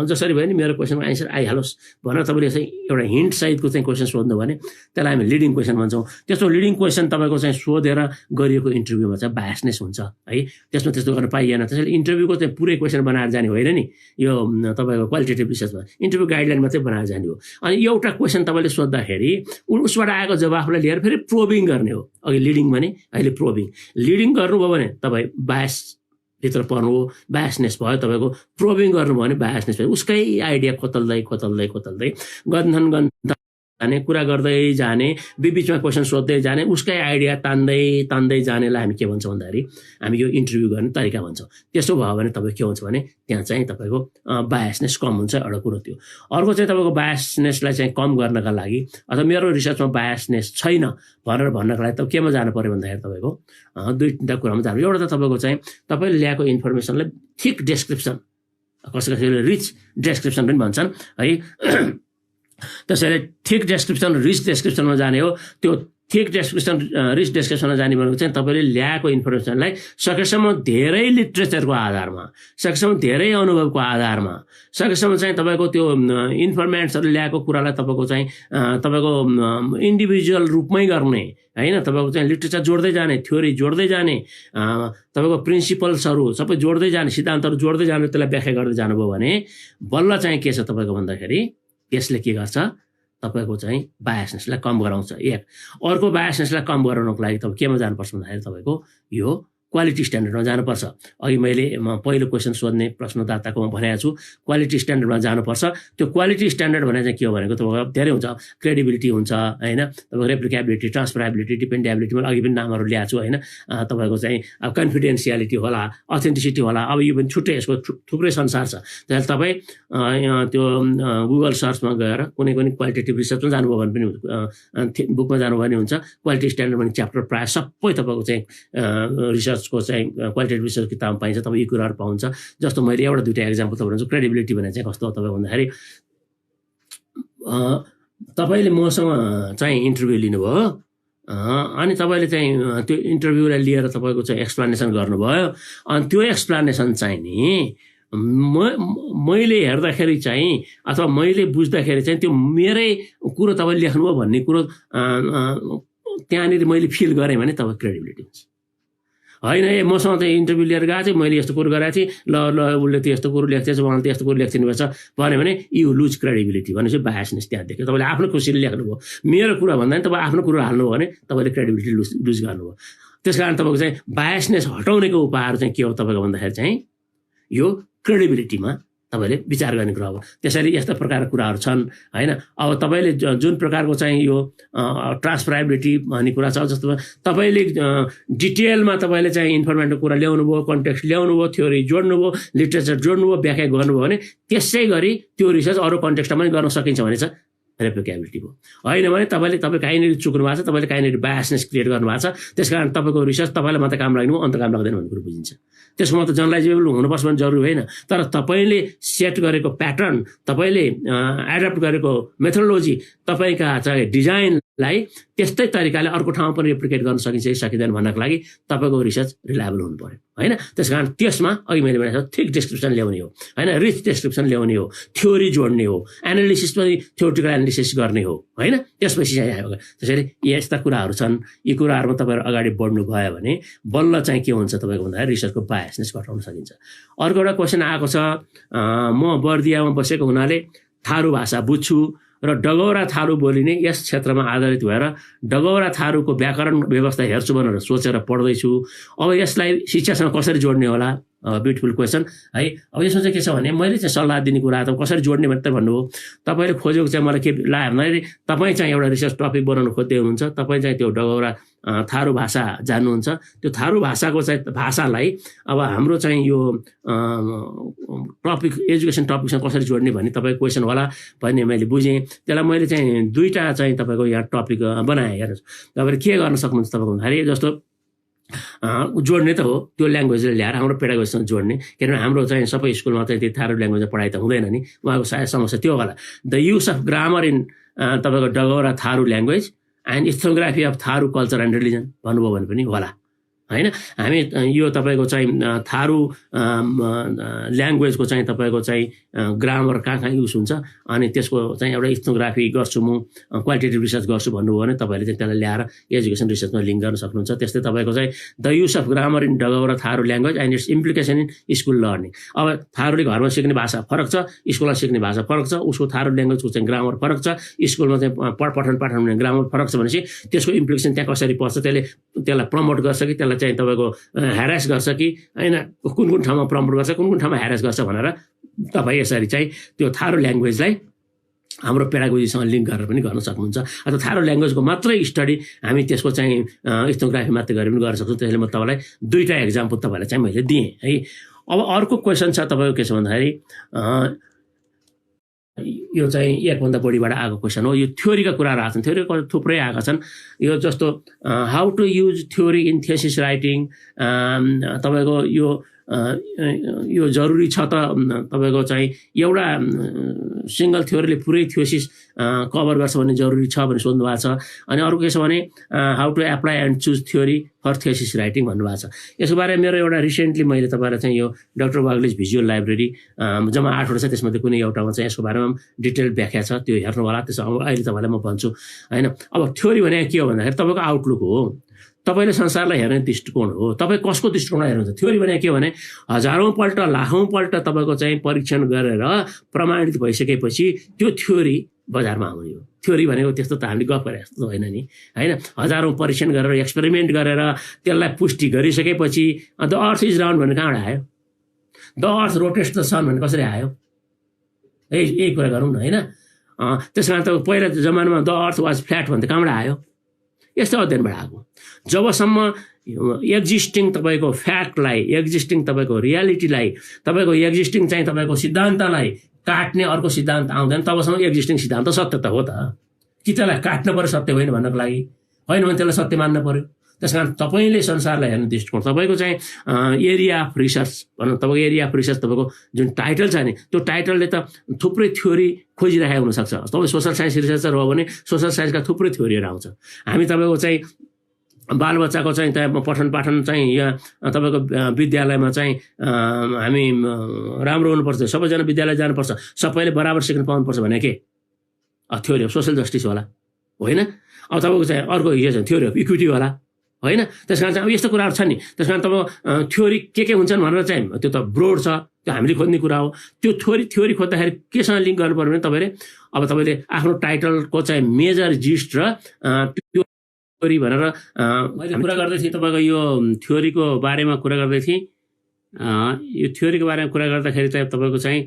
जसरी भयो नि मेरो क्वेसनको एन्सर आइहालोस् भनेर तपाईँले चाहिँ एउटा हिन्ट सहितको चाहिँ क्वेसन सोध्नु भने त्यसलाई हामी लिडिङ क्वेसन भन्छौँ। त्यस्तो लिडिङ क्वेसन तपाईँको चाहिँ सोधेर गरिएको इन्टरभ्यूमा चाहिँ बायसनेस हुन्छ है। त्यसमा त्यस्तो गर्न पाइएन। त्यसैले इन्टरभ्यूको चाहिँ पुरै क्वेसन बनाएर जाने होइन नि यो तपाईँको क्वालिटेटिभ रिसर्चमा, इन्टरभ्यू गाइडलाइन मात्रै बनाएर जाने हो। अनि एउटा क्वेसन तपाईँले सोद्धाखेरि उसबाट आएको जवाफलाई लिएर फेरि प्रोबिङ गर्ने हो। अघि लिडिङ भने अहिले प्रोबिङ। लिडिङ गर्नुभयो भने तपाईँ बायस भित्र पर्नु हो, बायसनेस भयो। तपाईँको प्रोबिङ गर्नुभयो भने बायसनेस भयो। उसकै आइडिया खोतल्दै गन्थन जाने, कुरा गर्दै जाने, बिचमा क्वेसन सोध्दै जाने, उसकै आइडिया तान्दै जानेलाई हामी के भन्छौँ भन्दाखेरि हामी यो इन्टरभ्यू गर्ने तरिका भन्छौँ। त्यसो भयो भने तपाईँ के हुन्छ भने त्यहाँ चाहिँ तपाईँको बायसनेस कम हुन्छ। एउटा कुरो त्यो। अर्को चाहिँ तपाईँको बायसनेसलाई चाहिँ कम गर्नका लागि अथवा मेरो रिसर्चमा बायसनेस छैन भनेर भन्नको लागि त केमा जानु पऱ्यो भन्दाखेरि तपाईँको 2-3टा कुरामा जानु। एउटा त तपाईँको चाहिँ तपाईँले ल्याएको इन्फर्मेसनलाई ठिक डेस्क्रिप्सन, कसैले रिच डेस्क्रिप्सन पनि भन्छन् है। त्यसैले ठिक डेस्क्रिप्सन रिच डेस्क्रिप्सनमा जाने हो। त्यो ठिक डेस्क्रिप्सन रिच डेस्क्रिप्सनमा जाने भनेको चाहिँ तपाईँले ल्याएको इन्फर्मेसनलाई सकेसम्म धेरै लिट्रेचरको आधारमा, सकेसम्म धेरै अनुभवको आधारमा, सकेसम्म चाहिँ तपाईँको त्यो इन्फर्मेन्ट्सहरू ल्याएको कुरालाई तपाईँको चाहिँ तपाईँको इन्डिभिजुअल रूपमै गर्ने होइन। तपाईँको चाहिँ लिट्रेचर जोड्दै जाने, थ्योरी जोड्दै जाने, तपाईँको प्रिन्सिपल्सहरू सबै जोड्दै जाने, सिद्धान्तहरू जोड्दै जाने, त्यसलाई व्याख्या गर्दै जानुभयो भने बल्ल चाहिँ के छ तपाईँको भन्दाखेरि त्यसले के गर्छ तपाईँको चाहिँ बायसनेसलाई कम गराउँछ। एक। अर्को बायसनेसलाई कम गराउनको लागि तपाईँ केमा जानुपर्छ भन्दाखेरि तपाईँको यो क्वालिटी स्ट्यान्डर्डमा जानुपर्छ। अघि मैले पहिलो क्वेसन सोध्ने प्रश्नदाताको भनेको छु क्वालिटी स्ट्यान्डर्डमा जानुपर्छ। त्यो क्वालिटी स्ट्यान्डर्ड भने चाहिँ के हो भनेको तपाईँको धेरै हुन्छ, क्रेडिबिलिटी हुन्छ होइन, तपाईँको रेप्लिकेबिलिटी, ट्रान्सफरेबिलिटी, डिपेन्डेबिलिटी, मैले अघि पनि नामहरू ल्याएको छु होइन। तपाईँको चाहिँ अब कन्फिडेन्सियालिटी होला, अथेन्टिसिटी होला, अब यो पनि छुट्टै यसको थुप्रै संसार छ। त्यसैले तपाईँ त्यो गुगल सर्चमा गएर कुनै पनि क्वालिटेटिभ रिसर्चमा जानुभयो भने पनि बुकमा जानुभयो भने हुन्छ। क्वालिटी स्ट्यान्डर्ड भन्ने च्याप्टर प्रायः सबै तपाईँको चाहिँ रिसर्चको चाहिँ क्वालिटेटिभ रिसर्च किताबमा पाइन्छ। तपाईँ यी कुराहरू पाउँछ। जस्तो मैले एउटा दुईवटा एक्जाम्पल तपाईँ भन्छु। क्रेडिबिलिटी भने चाहिँ कस्तो हो तपाईँ भन्दाखेरि तपाईँले मसँग चाहिँ इन्टरभ्यू लिनुभयो अनि तपाईँले चाहिँ त्यो इन्टरभ्यूलाई लिएर तपाईँको चाहिँ एक्सप्लानेसन गर्नुभयो। अनि त्यो एक्सप्लानेसन चाहिँ नि मैले हेर्दाखेरि चाहिँ अथवा मैले बुझ्दाखेरि चाहिँ त्यो मेरै कुरो तपाईँले लेख्नुभयो भन्ने कुरो त्यहाँनिर मैले फिल गरेँ भने तपाईँ क्रेडिबिलिटी हुन्छ। होइन ए मसँग त इन्टरभ्यू लिएर गएको थिएँ, मैले यस्तो कुरो गरेको थिएँ, ल उसले त यस्तो कुरो लेख्छ, उहाँले त यस्तो कुरो लेखिदिनु भएछ भन्यो भने यु लुज क्रेडिबिलिटी भनेपछि बायसनेस त्यहाँ देख्यो। तपाईँले आफ्नो खुसीले लेख्नुभयो, मेरो कुरा भन्दा नि तपाईँ आफ्नो कुरो हाल्नुभयो भने तपाईँले क्रेडिबिलिटी लुज गर्नुभयो। त्यस कारण तपाईँको चाहिँ बायसनेस हटाउनेको उपायहरू चाहिँ के हो तपाईँको भन्दाखेरि चाहिँ यो क्रेडिबिलिटीमा तपाईँले विचार गर्ने कुरा हो। त्यसैले यस्ता प्रकारका कुराहरू छन् होइन। अब तपाईँले जुन प्रकारको चाहिँ यो ट्रान्सफरेबिलिटी भन्ने कुरा छ, जस्तो तपाईँले डिटेलमा तपाईँले चाहिँ इन्फर्मेन्टको कुरा ल्याउनु भयो, कन्टेक्स्ट ल्याउनु भयो, थ्योरी जोड्नु भयो, लिटरेचर जोड्नु भयो, व्याख्या गर्नुभयो भने त्यसै गरी त्यो रिसर्च अरू कन्टेक्स्टमा पनि गर्न सकिन्छ भने चाहिँ रेप्लिकेबिलिटी भयो। होइन भने तपाईँ कहीँनिर चुक्नु भएको छ, तपाईँले कहीँनिर बायसनेस क्रिएट गर्नुभएको छ। त्यस कारण तपाईँको रिसर्च तपाईँलाई मात्रै काम लाग्नु अन्त काम लाग्दैन भन्ने कुरो बुझिन्छ। त्यसमा त जनरलाइजेबल हुनुपर्छ भने जरुरी होइन, तर तपाईँले सेट गरेको प्याटर्न, तपाईँले एडप्ट गरेको मेथोडोलोजी, तपाईँका चाहिँ डिजाइनलाई त्यस्तै तरिकाले अर्को ठाउँमा पनि रेप्लिकेट गर्न सकिन्छ कि सकिँदैन भन्नको लागि तपाईँको रिसर्च रिलायबल हुनु पर्यो होइन। त्यस कारण त्यसमा अघि मैले भनेको थिक डिस्क्रिप्सन ल्याउने हो होइन, रिच डिस्क्रिप्सन ल्याउने हो, थ्योरी जोड्ने हो, एनालिसिस पनि थ्योरिटिकल एनालिसिस गर्ने हो होइन। त्यसपछि चाहिँ आयो। त्यसैले यस्ता कुराहरू छन्। यी कुराहरूमा तपाईँहरू अगाडि बढ्नु भयो भने बल्ल चाहिँ के हुन्छ तपाईँको भन्दाखेरि रिसर्चको बायसनेस घटाउन सकिन्छ। अर्को एउटा क्वेसन आएको छ, म बर्दियामा बसेको हुनाले थारू भाषा बुझ्छु र डगौरा थारू बोलिने यस क्षेत्रमा आधारित भएर डगौरा थारूको व्याकरण व्यवस्था हेर्छु भनेर सोचेर पढ्दैछु। अब यसलाई शिक्षासँग कसरी जोड्ने होला? ब्युटिफुल क्वेसन है। अब यसमा चाहिँ के छ भने मैले चाहिँ सल्लाह दिने कुरा त कसरी जोड्ने मात्रै भन्नुभयो। तपाईँले खोजेको चाहिँ मलाई के लाग्यो भन्दाखेरि तपाईँ चाहिँ एउटा रिसर्च टपिक बनाउन खोज्दै हुनुहुन्छ, तपाईँ चाहिँ त्यो डगौरा थारू भाषा जान्नुहुन्छ। त्यो थारू भाषाको चाहिँ भाषालाई अब हाम्रो चाहिँ यो टपिक एजुकेसन टपिकसँग कसरी जोड्ने भन्ने तपाईँ क्वेसन होला भन्ने मैले बुझेँ। त्यसलाई मैले चाहिँ दुईवटा चाहिँ तपाईँको यहाँ टपिक बनाएँ। हेर्नुहोस् तपाईँले के गर्न सक्नुहुन्छ तपाईँको भन्दाखेरि जस्तो जोड्ने त हो, त्यो ल्याङ्ग्वेजले ल्याएर हाम्रो पेडागोजीसँग जोड्ने। किनभने हाम्रो चाहिँ सबै स्कुलमा चाहिँ त्यो थारू ल्याङ्ग्वेजमा पढाइ त हुँदैन नि, उहाँको सायद समस्या त्यो होला। The use of grammar in तपाईँको Dagaura Tharu language and ethnography of Tharu culture and religion भन्नुभयो भने पनि होला होइन। हामी यो तपाईँको चाहिँ थारू ल्याङ्ग्वेजको चाहिँ तपाईँको चाहिँ ग्रामर कहाँ युज हुन्छ अनि त्यसको चाहिँ एउटा इथोग्राफी गर्छु म, क्वालिटेटिभ रिसर्च गर्छु भन्नुभयो भने तपाईँले चाहिँ त्यसलाई ल्याएर एजुकेसन रिसर्चमा लिङ्क गर्न सक्नुहुन्छ। त्यस्तै तपाईँको चाहिँ the use of grammar in Dagaura Tharu language and it's implication in school learning. अब थारूले घरमा सिक्ने भाषा फरक छ, स्कुलमा सिक्ने भाषा फरक छ, उसको थारू ल्याङ्ग्वेजको चाहिँ ग्रामर फरक छ, स्कुलमा चाहिँ पठन पाठन हुने ग्रामर फरक छ भनेपछि त्यसको इम्प्लिकेसन त्यहाँ कसरी पर्छ, त्यसलाई प्रमोट गर्छ कि त्यसलाई चाहिँ तपाईँको ह्यारेस गर्छ कि होइन, कुन कुन ठाउँमा प्रमोट गर्छ, कुन कुन ठाउँमा ह्यारेस गर्छ भनेर तपाईँ यसरी चाहिँ त्यो थारू ल्याङ्ग्वेजलाई हाम्रो पेडागोजीसँग लिङ्क गरेर पनि गर्न सक्नुहुन्छ। अथवा थारू ल्याङ्ग्वेजको मात्रै स्टडी हामी त्यसको चाहिँ इथोग्राफी मात्रै गरेर पनि गर्न सक्छौँ। त्यसैले म तपाईँलाई दुईवटा एक्जाम्पल तपाईँलाई चाहिँ मैले दिएँ है। अब अर्को क्वेसन छ तपाईँको के छ भन्दाखेरि यो चाहिँ एकभन्दा बढीबाट आएको क्वेसन हो। यो थ्योरीका कुराहरू आएको छन्, थ्योरीको थुप्रै आएका छन्। यो जस्तो how to use theory in thesis writing, तपाईँको यो जरुरी छ त तपाईँको चाहिँ एउटा सिङ्गल थ्योरीले पुरै थ्योसिस कभर गर्छ भन्ने जरुरी छ भने सोध्नु भएको छ। अनि अर्को के छ भने how to apply and choose theory for thesis writing भन्नुभएको छ। यसको बारेमा मेरो एउटा रिसेन्टली मैले तपाईँलाई चाहिँ यो डाक्टर वाग्लेज भिजुअल लाइब्रेरी जम्मा 8वटा छ, त्यसमध्ये कुनै एउटामा चाहिँ यसको बारेमा डिटेल व्याख्या छ, त्यो हेर्नु होला। त्यसो अहिले तपाईँलाई म भन्छु होइन। अब थ्योरी भने के हो भन्दाखेरि तपाईँको आउटलुक हो, तपाईँले संसारलाई हेर्ने दृष्टिकोण हो, तपाईँ कसको दृष्टिकोणमा हेर्नुहुन्छ। थ्योरी भने के हो भने हजारौँपल्ट लाखौँपल्ट तपाईँको चाहिँ परीक्षण गरेर प्रमाणित भइसकेपछि त्यो थ्योरी बजारमा आउने हो। थ्योरी भनेको त्यस्तो त हामीले गफ गरे जस्तो होइन नि, होइन। हजारौँ परीक्षण गरेर एक्सपेरिमेन्ट गरेर त्यसलाई पुष्टि गरिसकेपछि द अर्थ इज राउन्ड भन्ने कहाँबाट आयो? द अर्थ रोटेट्स द सन भन्ने कसरी आयो? यही कुरा गरौँ न, होइन। त्यस कारण त पहिला जमानामा द अर्थ वाज फ्ल्याट भन्ने कहाँबाट आयो? यस्तो अध्ययनबाट आएको। जबसम्म एक्जिस्टिङ तपाईँको फ्याक्टलाई, एक्जिस्टिङ तपाईँको रियालिटीलाई, तपाईँको एक्जिस्टिङ चाहिँ तपाईँको सिद्धान्तलाई काट्ने अर्को सिद्धान्त आउँदैन, तबसम्म एक्जिस्टिङ सिद्धान्त सत्य त हो त। कि त्यसलाई काट्न पर्यो सत्य होइन भन्नको लागि? होइन भने त्यसलाई सत्य मान्न पर्यो। त्यस कारण तपाईँले संसारलाई हेर्ने दृष्टिकोण, तपाईँको चाहिँ एरिया अफ रिसर्च भनौँ, तपाईँको एरिया अफ रिसर्च तपाईँको जुन टाइटल छ नि, त्यो टाइटलले त थुप्रै थ्योरी खोजिरहेको हुनसक्छ। तपाईँ सोसल साइन्स रिसर्चर हो भने सोसल साइन्सका थुप्रै थ्योरीहरू आउँछ। हामी तपाईँको चाहिँ बालबच्चाको चाहिँ त्यहाँ पठन पाठन चाहिँ यहाँ तपाईँको विद्यालयमा चाहिँ हामी राम्रो हुनुपर्छ, सबैजना विद्यालय जानुपर्छ, सबैले बराबर सिक्न पाउनुपर्छ भने के थ्योरी अफ सोसल जस्टिस होला? होइन। अब तपाईँको चाहिँ अर्को यो चाहिँ थ्योरी अफ इक्विटी होला, होइन। त्यस कारण चाहिँ अब यस्तो कुराहरू छ नि। त्यस कारण तपाईँको थ्योरी के हुन्छन् भनेर चाहिँ त्यो त ब्रोड छ, त्यो हामीले खोज्ने कुरा हो। त्यो थ्योरी खोज्दाखेरि केसँग लिङ्क गर्नु पर्यो भने तपाईँले आफ्नो टाइटलको चाहिँ मेजर जिस्ट र त्यो थ्योरी भनेर मैले कुरा गर्दै थिएँ। तपाईँको यो थ्योरीको बारेमा कुरा गर्दै थिएँ। यो थ्योरीको बारेमा कुरा गर्दाखेरि चाहिँ तपाईँको चाहिँ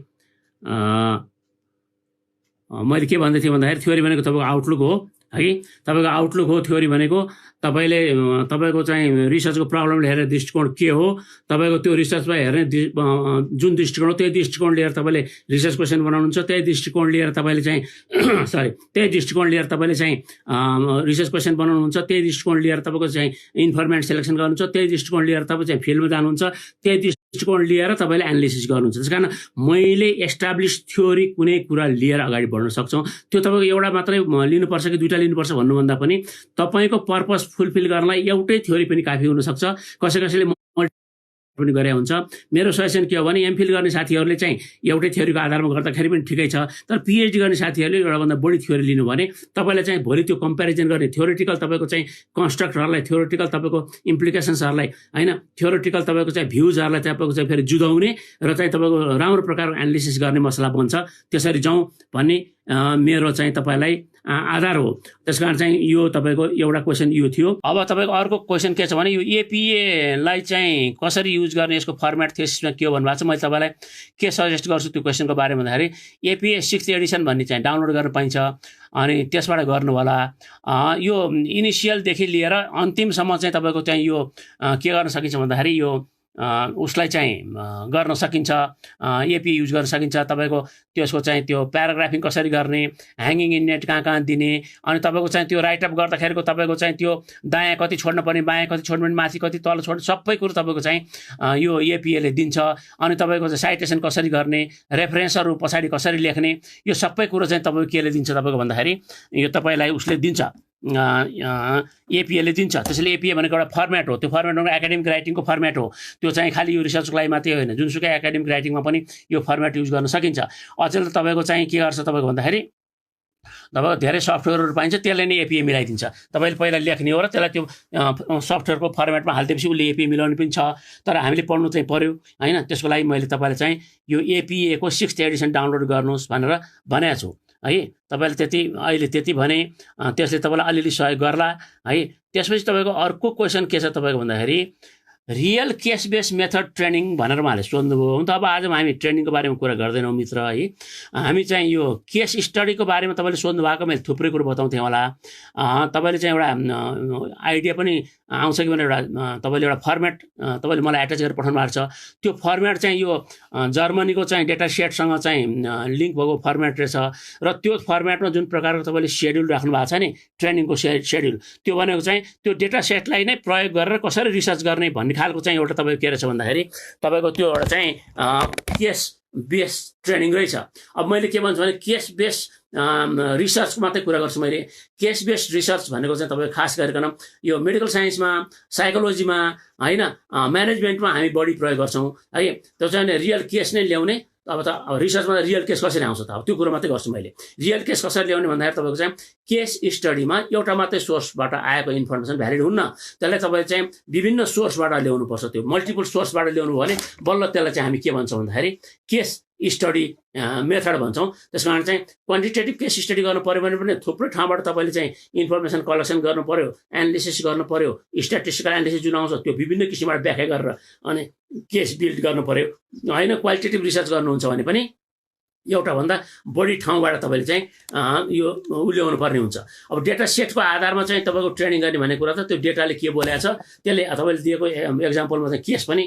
मैले के भन्दै थिएँ भन्दाखेरि थ्योरी भनेको तपाईँको आउटलुक हो, है कि? तपाईँको आउटलुक हो थ्योरी भनेको। तपाईँले तपाईँको चाहिँ रिसर्चको प्रब्लमले हेर्ने दृष्टिकोण के हो, तपाईँको त्यो रिसर्चमा हेर्ने जुन दृष्टिकोण हो त्यही दृष्टिकोण लिएर तपाईँले रिसर्च क्वेसन बनाउनुहुन्छ, त्यही दृष्टिकोण लिएर तपाईँले चाहिँ त्यही दृष्टिकोण लिएर तपाईँले चाहिँ रिसर्च क्वेसन बनाउनुहुन्छ, त्यही दृष्टिकोण लिएर तपाईँको चाहिँ इन्फर्मेन्ट सेलेक्सन गर्नुहुन्छ, त्यही दृष्टिकोण लिएर तपाईँ चाहिँ फिल्डमा जानुहुन्छ, त्यही दृष्टिकोण लिएर तपाईँले एनालिसिस गर्नुहुन्छ। त्यस कारण मैले एस्टाब्लिस थ्योरी कुनै कुरा लिएर अगाडि बढ्न सक्छौँ। त्यो तपाईँको एउटा मात्रै लिनुपर्छ कि दुईवटा लिनुपर्छ भन्नुभन्दा पनि तपाईँको पर्पस फुलफिल गर्नलाई एउटै थ्योरी पनि काफी हुनसक्छ। कसैले पनि गरे हुन्छ। मेरो सजेसन के हो भने एमफिल गर्ने साथीहरूले चाहिँ एउटै थ्योरीको आधारमा गर्दाखेरि पनि ठिकै छ, तर पिएचडी गर्ने साथीहरूले एउटाभन्दा बढी थ्योरी लिनु भने तपाईँले चाहिँ भोलि त्यो कम्पेरिजन गर्ने थ्योरिटिकल तपाईँको चाहिँ कन्स्ट्रक्टहरूलाई, थ्योरिटिकल तपाईँको इम्प्लिकेसन्सहरूलाई, होइन, थ्योरिटिकल तपाईँको चाहिँ भ्युजहरूलाई तपाईँको चाहिँ फेरि जुदाउने र चाहिँ तपाईँको राम्रो प्रकारको एनालिसिस गर्ने मसला बन्छ। त्यसरी जाउँ भन्ने मेरो चाहिँ तपाईँलाई आधार हो। त्यस कारण चाहिँ यो तपाईँको एउटा क्वेसन यो थियो। अब तपाईँको अर्को क्वेसन के छ भने यो एपिएलाई चाहिँ कसरी युज गर्ने, यसको फर्मेट थेसिसमा के हो भन्नुभएको छ। मैले तपाईँलाई के सजेस्ट गर्छु त्यो क्वेसनको बारेमा भन्दाखेरि एपिए 6th एडिसन भन्ने चाहिँ डाउनलोड गर्न पाइन्छ, अनि त्यसबाट गर्नु होला। यो इनिसियलदेखि लिएर अन्तिमसम्म चाहिँ तपाईँको चाहिँ यो के गर्न सकिन्छ भन्दाखेरि यो उसलाई चाहिँ गर्न सकिन्छ, एपी युज गर्न सकिन्छ। तपाईँको त्यसको चाहिँ त्यो प्याराग्राफिङ कसरी गर्ने, ह्याङ्गिङ इन नेट कहाँ दिने, अनि तपाईँको चाहिँ त्यो राइटअप गर्दाखेरिको तपाईँको चाहिँ त्यो दायाँ कति छोड्नु पर्ने, बायाँ कति छोड्नु पर्ने, माथि कति तल छोड्नु, सबै कुरो तपाईँको चाहिँ यो एपिएले दिन्छ। अनि तपाईँको चाहिँ साइटेसन कसरी गर्ने, रेफरेन्सहरू पछाडि कसरी लेख्ने, यो सबै कुरो चाहिँ तपाईँको केले दिन्छ तपाईँको भन्दाखेरि यो तपाईँलाई उसले दिन्छ, एपिएले दिन्छ। त्यसैले एपिए भनेको एउटा फर्मेट हो। त्यो फर्मेट भनेको एकाडेमिक राइटिङको फर्मेट हो। त्यो चाहिँ खालि यो रिसर्चको लागि मात्रै होइन, जुनसुकै एकाडेमिक राइटिङमा पनि यो फर्मेट युज गर्न सकिन्छ। अझै तपाईँको चाहिँ के गर्छ तपाईँको भन्दाखेरि तपाईँको धेरै सफ्टवेयरहरू पाइन्छ, त्यसले नै एपिए मिलाइदिन्छ। तपाईँले पहिला लेख्ने हो र त्यसलाई त्यो सफ्टवेयरको फर्मेटमा हालिदिएपछि उसले एपिए मिलाउने पनि छ, तर हामीले पढ्नु चाहिँ पर्यो, होइन। त्यसको लागि मैले तपाईँलाई चाहिँ यो एपिएको 6th एडिसन डाउनलोड गर्नुहोस् भनेर भनेको छु, है। तपाईँले अहिले त्यति भने त्यसले तपाईँलाई अलिअलि सहयोग गर्ला, है। त्यसपछि तपाईँको अर्को क्वेसन के छ तपाईँको भन्दाखेरि real case base method training भनेर उहाँले सोध्नुभयो। हुन त अब आज हामी ट्रेनिङको बारेमा कुरा गर्दैनौँ मित्र, है। हामी चाहिँ यो केस स्टडीको बारेमा तपाईँले सोध्नु भएको मैले थुप्रै कुरो बताउँथेँ होला। तपाईँले चाहिँ एउटा आइडिया पनि आउँछ कि भनेर एउटा तपाईँले एउटा फर्मेट तपाईँले मलाई एट्याच गरेर पठाउनु भएको छ। त्यो फर्मेट चाहिँ यो जर्मनीको चाहिँ डेटा सेटसँग चाहिँ लिङ्क भएको फर्मेट रहेछ, र त्यो फर्मेटमा जुन प्रकारको तपाईँले सेड्युल राख्नु भएको छ नि, ट्रेनिङको सेड्युल, त्यो भनेको चाहिँ त्यो डेटा सेटलाई नै प्रयोग गरेर कसरी रिसर्च गर्ने भन्ने खालको चाहिँ एउटा तपाईँको के रहेछ भन्दाखेरि तपाईँको त्यो एउटा चाहिँ केस बेस ट्रेनिङ रहेछ। अब मैले के भन्छु भने केस बेस रिसर्चको मात्रै कुरा गर्छु मैले। केस बेस्ड रिसर्च भनेको चाहिँ तपाईँको खास गरिकन यो मेडिकल साइन्समा, साइकोलोजीमा, होइन, म्यानेजमेन्टमा हामी बढी प्रयोग गर्छौँ, है। त्यो चाहिँ रियल केस नै ल्याउने। अब रिसर्चमा रियल केस कसरी आउँछ त, अब त्यो कुरो मात्रै गर्छु मैले। रियल केस कसरी ल्याउने भन्दाखेरि तपाईँको चाहिँ केस स्टडीमा एउटा मात्रै सोर्सबाट आएको इन्फर्मेसन भ्यालिड हुन्न, त्यसलाई तपाईँले चाहिँ विभिन्न सोर्सबाट ल्याउनुपर्छ। त्यो मल्टिपल सोर्सबाट ल्याउनु भयो भने बल्ल त्यसलाई चाहिँ हामी के भन्छौँ भन्दाखेरि केस स्टडी मेथड भन्छौँ। त्यस कारण चाहिँ क्वान्टिटेटिभ केस स्टडी गर्नु पऱ्यो भने पनि थुप्रै ठाउँबाट तपाईँले चाहिँ इन्फर्मेसन कलेक्सन गर्नु पऱ्यो, एनालिसिस गर्नु पऱ्यो, स्ट्याटिस्टिकल एनालिसिस जुन आउँछ त्यो विभिन्न किसिमबाट व्याख्या गरेर अनि केस बिल्ड गर्नु पऱ्यो होइन। क्वालिटेटिभ रिसर्च गर्नुहुन्छ भने पनि एउटाभन्दा बढी ठाउँबाट तपाईँले चाहिँ यो उल्याउनु पर्ने हुन्छ। अब डेटा सेटको आधारमा चाहिँ तपाईँको ट्रेनिङ गर्ने भन्ने कुरा त त्यो डेटाले के बोलेको छ त्यसले तपाईँले दिएको एक्जाम्पलमा चाहिँ केस पनि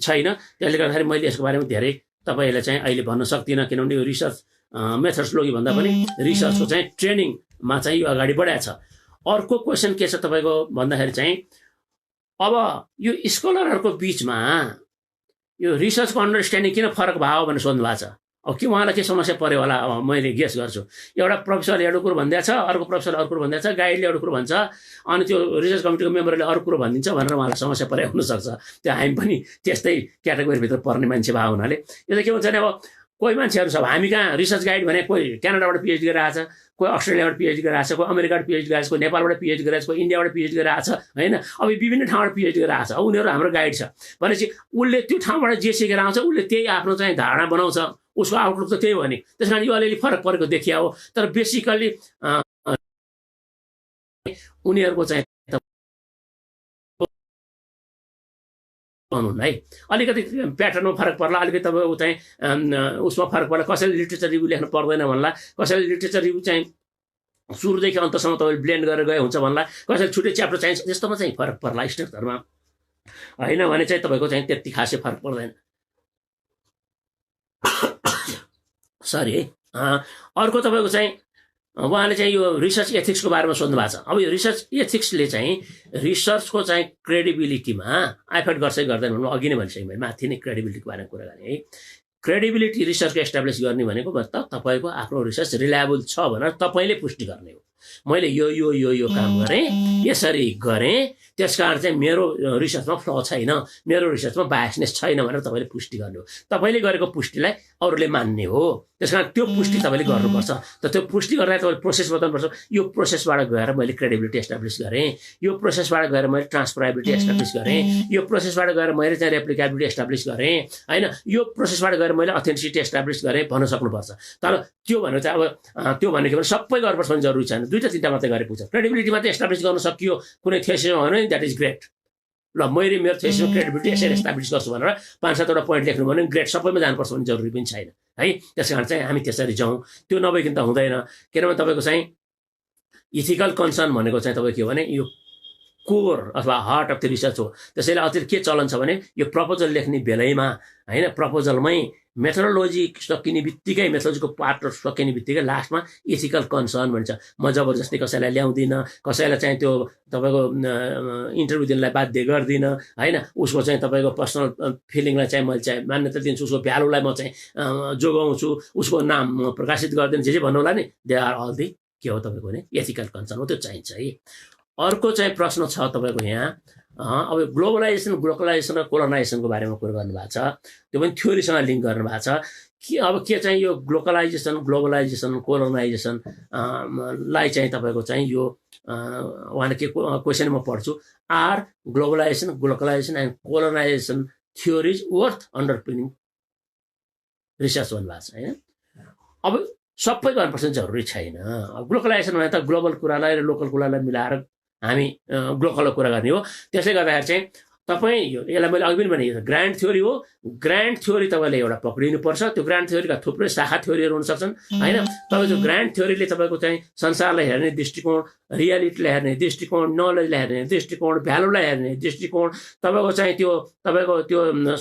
छैन। त्यसले गर्दाखेरि मैले यसको बारेमा धेरै तपाईँलाई चाहिँ अहिले भन्न सक्दिनँ, किनभने यो रिसर्च मेथड्सलोगी भन्दा पनि रिसर्चको चाहिँ ट्रेनिङमा चाहिँ यो अगाडि बढाएको छ। अर्को क्वेसन के छ तपाईँको भन्दाखेरि चाहिँ अब यो स्कलरहरूको बिचमा यो रिसर्चको अन्डरस्ट्यान्डिङ किन फरक भयो भनेर सोध्नु भएको छ। अब के उहाँलाई के समस्या पऱ्यो होला, अब मैले गेस गर्छु। एउटा प्रोफेसरले एउटा कुरो भनिदिएको छ, अर्को प्रोफेसरले अर्को कुरो भनिदिएको छ, गाइडले एउटा कुरो भन्छ, अनि त्यो रिसर्च कमिटीको मेम्बरले अर्को कुरो भनिदिन्छ भनेर उहाँलाई समस्या परे हुनसक्छ। त्यो हामी पनि त्यस्तै क्याटेगोरीभित्र पर्ने मान्छे भएको हुनाले यो त के हुन्छ भने अब कोही मान्छेहरू छ, हामी कहाँ रिसर्च गाइड भने कोही क्यानाडाबाट पिएचडी गरेर आएको छ, कोही अस्ट्रेलियाबाट पिएचडी गरेर आएको छ, कोही अमेरिकाबाट पिएचडी गरेर आएको छ, कोही नेपालबाट पिएचडी गरेर आएको छ, कोही इन्डियाबाट पिएचडी गरेर आएको छ होइन। अब विभिन्न ठाउँबाट पिएचडी गरेर आएको छ, अब उनीहरू हाम्रो गाइड छ भनेपछि उसले त्यो ठाउँबाट जे सिकेर आउँछ उसले त्यही आफ्नो चाहिँ धारणा बनाउँछ, उसको आउटलुक त त्यही हो नि। त्यस कारण यो अलिअलि फरक परेको देखिया हो। तर बेसिकल्ली उनीहरूको चाहिँ भनौँ है अलिकति प्याटर्नमा फरक पर्ला, अलिकति तपाईँको चाहिँ उसमा फरक पर्ला। कसैले लिट्रेचर रिभ्यू लेख्नु पर्दैन भन्ला, कसैले लिट्रेचर रिभ्यू चाहिँ सुरुदेखि अन्तसम्म तपाईँले ब्लेन्ड गरेर गए हुन्छ भन्ला, कसैले छुट्टै च्याप्टर चाहिन्छ, त्यस्तोमा चाहिँ फरक पर्ला स्ट्रक्चरमा होइन भने चाहिँ तपाईँको चाहिँ त्यति खासै फरक पर्दैन। सरी है। अर्को तपाईँको चाहिँ उहाँले चाहिँ यो रिसर्च एथिक्सको बारेमा सोध्नु भएको छ। अब यो रिसर्च एथिक्सले चाहिँ रिसर्चको चाहिँ क्रेडिबिलिटीमा एफेक्ट गर्छ गर्दैन भन्नु अघि नै भनिसकेँ मैले, माथि नै क्रेडिबिलिटीको बारेमा कुरा गरेँ है। क्रेडिबिलिटी रिसर्चको एस्टाब्लिस गर्ने भनेको मतलब तपाईँको आफ्नो रिसर्च रिलायबल छ भनेर तपाईँले पुष्टि गर्ने हो। मैले यो काम गरेँ, यसरी गरेँ, त्यस कारण चाहिँ मेरो रिसर्चमा फ्ल छैन, मेरो रिसर्चमा बायसनेस छैन भनेर तपाईँले पुष्टि गर्ने हो। तपाईँले गरेको पुष्टिलाई अरूले मान्ने हो, त्यस कारण त्यो पुष्टि तपाईँले गर्नुपर्छ। त त्यो पुष्टि गर्दा तपाईँले प्रोसेस बताउनुपर्छ। यो प्रोसेसबाट गएर मैले क्रेडिबिलिटी एस्टाब्लिस गरेँ, यो प्रोसेसबाट गएर मैले ट्रान्सफरेबिलिटी एस्टाब्लिस गरेँ, यो प्रोसेसबाट गएर मैले चाहिँ रेप्लिकेबिलिटी एस्टाब्लिस गरेँ होइन, यो प्रोसेसबाट गएर मैले अथेन्टिसिटी एस्टाब्लिस गरेँ भन्न सक्नुपर्छ। तर त्यो भनेर चाहिँ अब त्यो भनेको भने सबै गर्नुपर्छ भने जरुरी छैन, दुईवटा तिनवटा मात्रै गरे पुग्छ। क्रेडिबिलिटी मात्रै एस्टाब्लिस गर्न सकियो कुनै थेसिसमा भने द्याट इज ग्रेट। ल मैले मेरो थेसिसमा क्रेडिबिलिटी यसरी एस्टाब्लिस गर्छु भनेर 5-7वटा पोइन्ट लेख्नु भने ग्रेट, सबैमा जानुपर्छ भन्ने जरुरी पनि छैन है। त्यस कारण चाहिँ हामी त्यसरी जाउँ, त्यो नभइकन त हुँदैन। किनभने तपाईँको चाहिँ इथिकल कन्सर्न भनेको चाहिँ तपाईँको के हो भने यो कोर अथवा हार्ट अफ द रिसर्च हो। त्यसैले अझै के चलन छ भने यो प्रपोजल लेख्ने बेलैमा होइन, प्रपोजलमै मेथोडोलोजी सकिने बित्तिकै, मेथोडोलोजीको पार्ट सकिने बित्तिकै लास्टमा इथिकल कन्सर्न भन्छ। म जबरजस्ती कसैलाई ल्याउँदिनँ, कसैलाई चाहिँ त्यो तपाईँको इन्टरभ्यू दिनलाई बाध्य गर्दिनँ होइन। उसको चाहिँ तपाईँको पर्सनल फिलिङलाई चाहिँ मैले चाहिँ मान्यता दिन्छु, उसको भ्यालुलाई म चाहिँ जोगाउँछु, उसको नाम प्रकाशित गर्दिनँ, जे भन्नु होला नि, दे आर अल दि के हो तपाईँको भने एथिकल कन्सर्न हो, त्यो चाहिन्छ है। अर्को चाहिँ प्रश्न छ तपाईँको यहाँ, अब ग्लोबलाइजेसन र कोलोनाइजेसनको बारेमा कुरा गर्नुभएको छ, त्यो पनि थ्योरीसँग लिङ्क गर्नुभएको छ कि अब के चाहिँ यो ग्लोबलाइजेसन कोलोनाइजेसन लाई चाहिँ तपाईँको चाहिँ यो उहाँले के क्वेसन म पढ्छु, are globalisation and colonisation theories worth underpinning research भन्नुभएको छ होइन। अब सबै गर्नुपर्छ जरुरी छैन। ग्लोबलाइजेसन भने त ग्लोबल कुरालाई र लोकल कुरालाई मिलाएर हामी ग्लोकलको कुरा गर्ने हो। त्यसले गर्दाखेरि चाहिँ तपाईँ यसलाई मैले अघि पनि भने ग्रान्ड थ्योरी हो। ग्रान्ड थ्योरी तपाईँले एउटा पक्रिनुपर्छ। त्यो ग्रान्ड थ्योरीका थुप्रै शाखा थ्योरीहरू हुन सक्छन् होइन। तपाईँको ग्रान्ड थ्योरीले तपाईँको चाहिँ संसारलाई हेर्ने दृष्टिकोण, रियालिटीलाई हेर्ने दृष्टिकोण, नलेजलाई हेर्ने दृष्टिकोण, भ्यालुलाई हेर्ने दृष्टिकोण, तपाईँको चाहिँ त्यो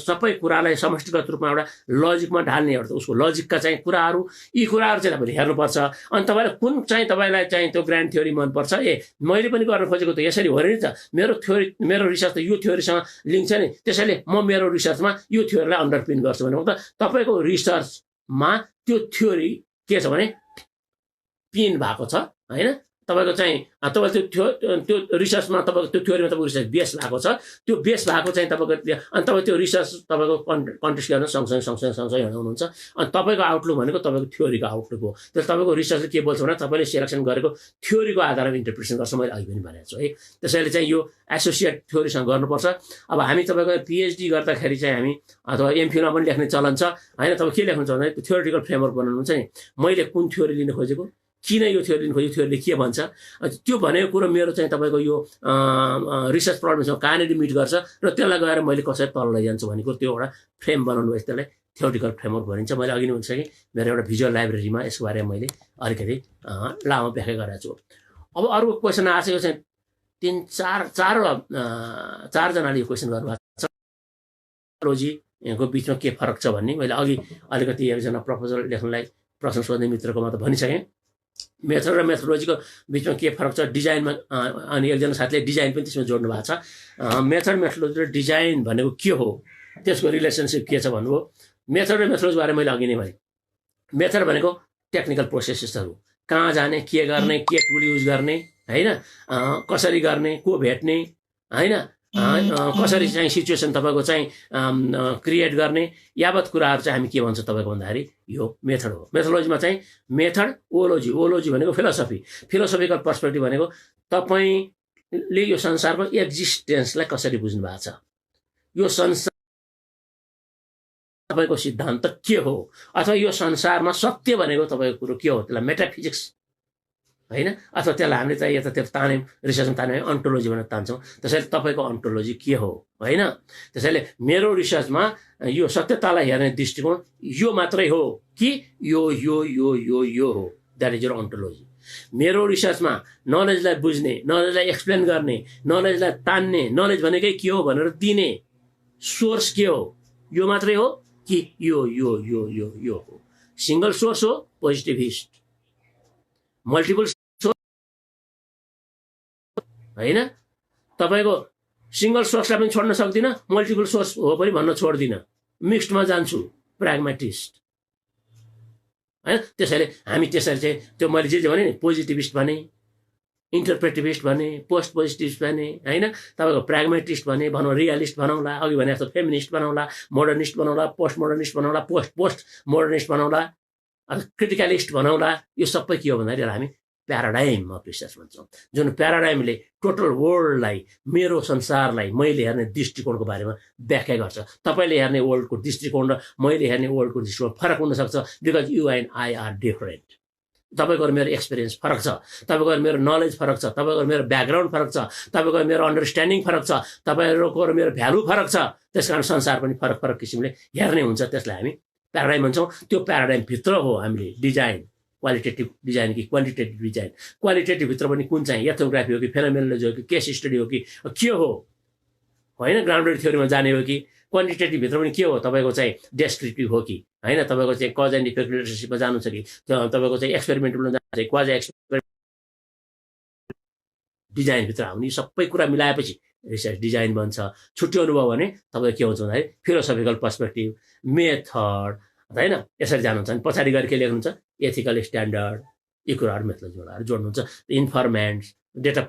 सबै कुरालाई समष्टिगत रूपमा एउटा लजिकमा ढाल्ने एउटा उसको लजिकका चाहिँ कुराहरू, यी कुराहरू चाहिँ तपाईँले हेर्नुपर्छ। अनि तपाईँलाई कुन चाहिँ तपाईँलाई चाहिँ त्यो ग्रान्ड थ्योरी मनपर्छ, मैले पनि गर्न खोजेको त यसरी हो नि त, मेरो रिसर्च त यो थ्योरीसँग लिङ्क छ नि, त्यसैले म मेरो रिसर्चमा यो थ्योरीलाई अन्डरपिन गर्छु भने त तपाईँको रिसर्चमा त्यो थ्योरी के छ भने पिन भएको छ होइन, तपाईँको चाहिँ तपाईँले त्यो रिसर्चमा तपाईँको त्यो थ्योरीमा तपाईँको रिसर्च बेस भएको छ, त्यो बेस भएको चाहिँ तपाईँको अनि तपाईँ त्यो रिसर्च तपाईँको कन्टेस्ट गर्न सँगसँगै हुनुहुन्छ। अनि तपाईँको आउटलुक भनेको तपाईँको थ्योरीको आउटलुक हो। त्यो तपाईँको रिसर्चले के बोल्छ भने तपाईँले सेलेक्सन गरेको थ्योरीको आधारमा इन्टरप्रिटेसन गर्छ, मैले अघि पनि भनेको छु है। त्यसैले चाहिँ यो एसोसिएट थ्योरीसँग गर्नुपर्छ। अब हामी तपाईँको पिएचडी गर्दाखेरि चाहिँ हामी अथवा एमफिलमा पनि लेख्ने चलन छ होइन। तपाईँ के लेख्नुहुन्छ भने थ्योरिटिकल फ्रेमवर्क बनाउनुहुन्छ नि, मैले कुन थ्योरी लिन खोजेको, किन यो थ्योरी लिन खोजेको, थ्योरीले के भन्छ, त्यो भनेको कुरो मेरो चाहिँ तपाईँको यो रिसर्च प्रब्लमसँग कहाँनिर मिट गर्छ र त्यसलाई गएर मैले कसरी तल लैजान्छु भन्ने कुरो त्यो एउटा फ्रेम बनाउनु भएछ, त्यसलाई थ्योरिटिकल फ्रेमवर्क भनिन्छ। मैले अघि नै भनिसकेँ, मेरो एउटा भिजुअल लाइब्रेरीमा यसको बारेमा मैले अलिकति लामो व्याख्या गरेको छु। अब अर्को क्वेसन आएको चाहिँ चारजनाले यो क्वेसन गर्नुभएको छ, टेक्नोलोजीको बिचमा के फरक छ भन्ने। मैले अघि अलिकति एकजना प्रपोजल लेख्नलाई प्रश्न सोध्ने मित्रकोमा त भनिसकेँ। मेथड र मेथोडोलोजीको बिचमा के फरक छ डिजाइनमा, अनि एकजना साथीले डिजाइन पनि त्यसमा जोड्नु भएको छ। मेथड, मेथोडोलोजी र डिजाइन भनेको के हो, त्यसको रिलेसनसिप के छ भन्नुभयो। मेथड र मेथोडोलोजी बारे मैले अघि नै भने, मेथड भनेको टेक्निकल प्रोसेसेसहरू, कहाँ जाने, के गर्ने, के टुल युज गर्ने होइन, कसरी गर्ने, को भेट्ने होइन, कसरी चाहिँ सिचुएसन तपाईँको चाहिँ क्रिएट गर्ने, यावत कुराहरू चाहिँ हामी के भन्छ तपाईँको भन्दाखेरि यो मेथड हो। मेथोडोलोजीमा चाहिँ मेथड, ओलोजी भनेको फिलोसफी, फिलोसफिकल पर्सपेक्टिभ भनेको तपाईँले यो संसारको एक्जिस्टेन्सलाई कसरी बुझ्नु भएको छ, यो संसार तपाईँको सिद्धान्त के हो, अथवा यो संसारमा सत्य भनेको तपाईँको कुरो के हो, त्यसलाई मेटाफिजिक्स होइन, अथवा त्यसलाई हामीले चाहिँ यतातिर तान्यौँ, रिसर्चमा तान्यौँ, अन्टोलोजी भनेर तान्छौँ। त्यसैले तपाईँको अन्टोलोजी के हो होइन। त्यसैले मेरो रिसर्चमा यो सत्यतालाई हेर्ने दृष्टिकोण यो मात्रै हो कि यो यो यो यो यो हो, द्याट इज योर अन्टोलोजी। मेरो रिसर्चमा नलेजलाई बुझ्ने, नलेजलाई एक्सप्लेन गर्ने, नलेजलाई तान्ने, नलेज भनेकै के हो भनेर दिने सोर्स के हो, यो मात्रै हो कि यो यो यो यो यो हो। सिङ्गल सोर्स हो पोजिटिभिस्ट, मल्टिपल होइन। तपाईँको सिङ्गल सोर्सलाई पनि छोड्न सक्दिनँ, मल्टिपल सोर्स हो पनि भन्न छोड्दिनँ, मिक्स्डमा जान्छु, प्र्याग्मेटिस्ट होइन। त्यसैले हामी त्यसरी चाहिँ त्यो मैले जे भने नि पोजिटिभिस्ट भने, इन्टरप्रेटिभिस्ट भने, पोस्ट पोजिटिभिस्ट भने होइन, तपाईँको प्र्याग्मेटिस्ट भने, भनौँ रियलिस्ट भनौँला, अघि भने जस्तो फेमिनिस्ट भनौँला, मोडर्निस्ट भनौँला, पोस्ट मोडर्निस्ट भनौँला, पोस्ट मोडर्निस्ट भनौँला, क्रिटिकलिस्ट भनौँला, यो सबै के हो भन्दाखेरि हामी प्याराडाइम अफ रिसर्च भन्छौँ, जुन प्याराडाइमले टोटल वर्ल्डलाई, मेरो संसारलाई मैले हेर्ने दृष्टिकोणको बारेमा व्याख्या गर्छ। तपाईँले हेर्ने वर्ल्डको दृष्टिकोण र मैले हेर्ने वर्ल्डको दृष्टिकोण फरक हुनसक्छ, because you and I R different. तपाईँको मेरो एक्सपिरियन्स फरक छ, तपाईँको मेरो नलेज फरक छ, तपाईँको मेरो ब्याकग्राउन्ड फरक छ, तपाईँको मेरो अन्डरस्ट्यान्डिङ फरक छ, तपाईँहरूको मेरो भ्यालु फरक छ। त्यस कारण संसार पनि फरक फरक किसिमले हेर्ने हुन्छ, त्यसलाई हामी प्याराडाइम भन्छौँ। त्यो प्याराडाइमभित्र हो हामीले डिजाइन, क्वालिटेटिभ डिजाइन कि क्वान्टिटेटिभ डिजाइन। क्वालिटेटिभभित्र पनि कुन चाहिँ एथनोग्राफी हो कि फेनोमेनोलोजी हो कि केस स्टडी हो कि के हो होइन, ग्राउन्डेड थ्योरीमा जाने हो कि, क्वान्टिटेटिभभित्र पनि के हो तपाईँको चाहिँ डेस्क्रिप्टिभ हो कि होइन, तपाईँको चाहिँ कज एन्ड इफेक्ट रिलेसनसिपमा जानु छ कि, तपाईँको चाहिँ एक्सपेरिमेन्टमा जानु छ, क्वाजा एक्सपेरिमेन्ट डिजाइनभित्र आउने सबै कुरा मिलाएपछि रिसर्च डिजाइन बन्छ। छुट्याउनु भयो भने तपाईँको के हुन्छ भन्दाखेरि फिलोसफिकल पर्सपेक्टिभ, मेथड होइन, यसरी जानुहुन्छ भने पछाडि गएर के लेख्नुहुन्छ, एथिकल स्ट्यान्डर्ड, यी कुराहरू मेथोडोलोजीबाट जोड्नुहुन्छ। इन्फर्मेन्ट्स, डेटा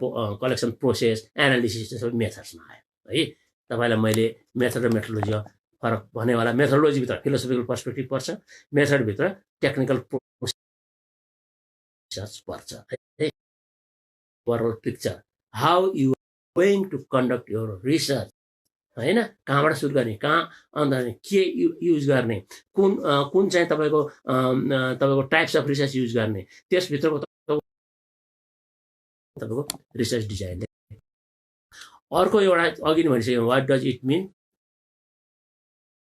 कलेक्सन प्रोसेस, एनालिसिस, सबै मेथड्समा आयो है। तपाईँलाई मैले मेथड र मेथोडोलोजीमा फरक भनेवाला, मेथोडोलोजीभित्र फिलोसफिकल पर्सपेक्टिभ पर्छ, मेथडभित्र टेक्निकल प्रोसेस पर्छ है। Overall picture, how you going to conduct your research होइन, कहाँबाट सुरु गर्ने, कहाँ अन्त के युज गर्ने, कुन चाहिँ तपाईँको टाइप्स अफ रिसर्च युज गर्ने, त्यसभित्रको तपाईँको रिसर्च डिजाइन। अर्को एउटा अघि नै भनिसकेँ, what does it mean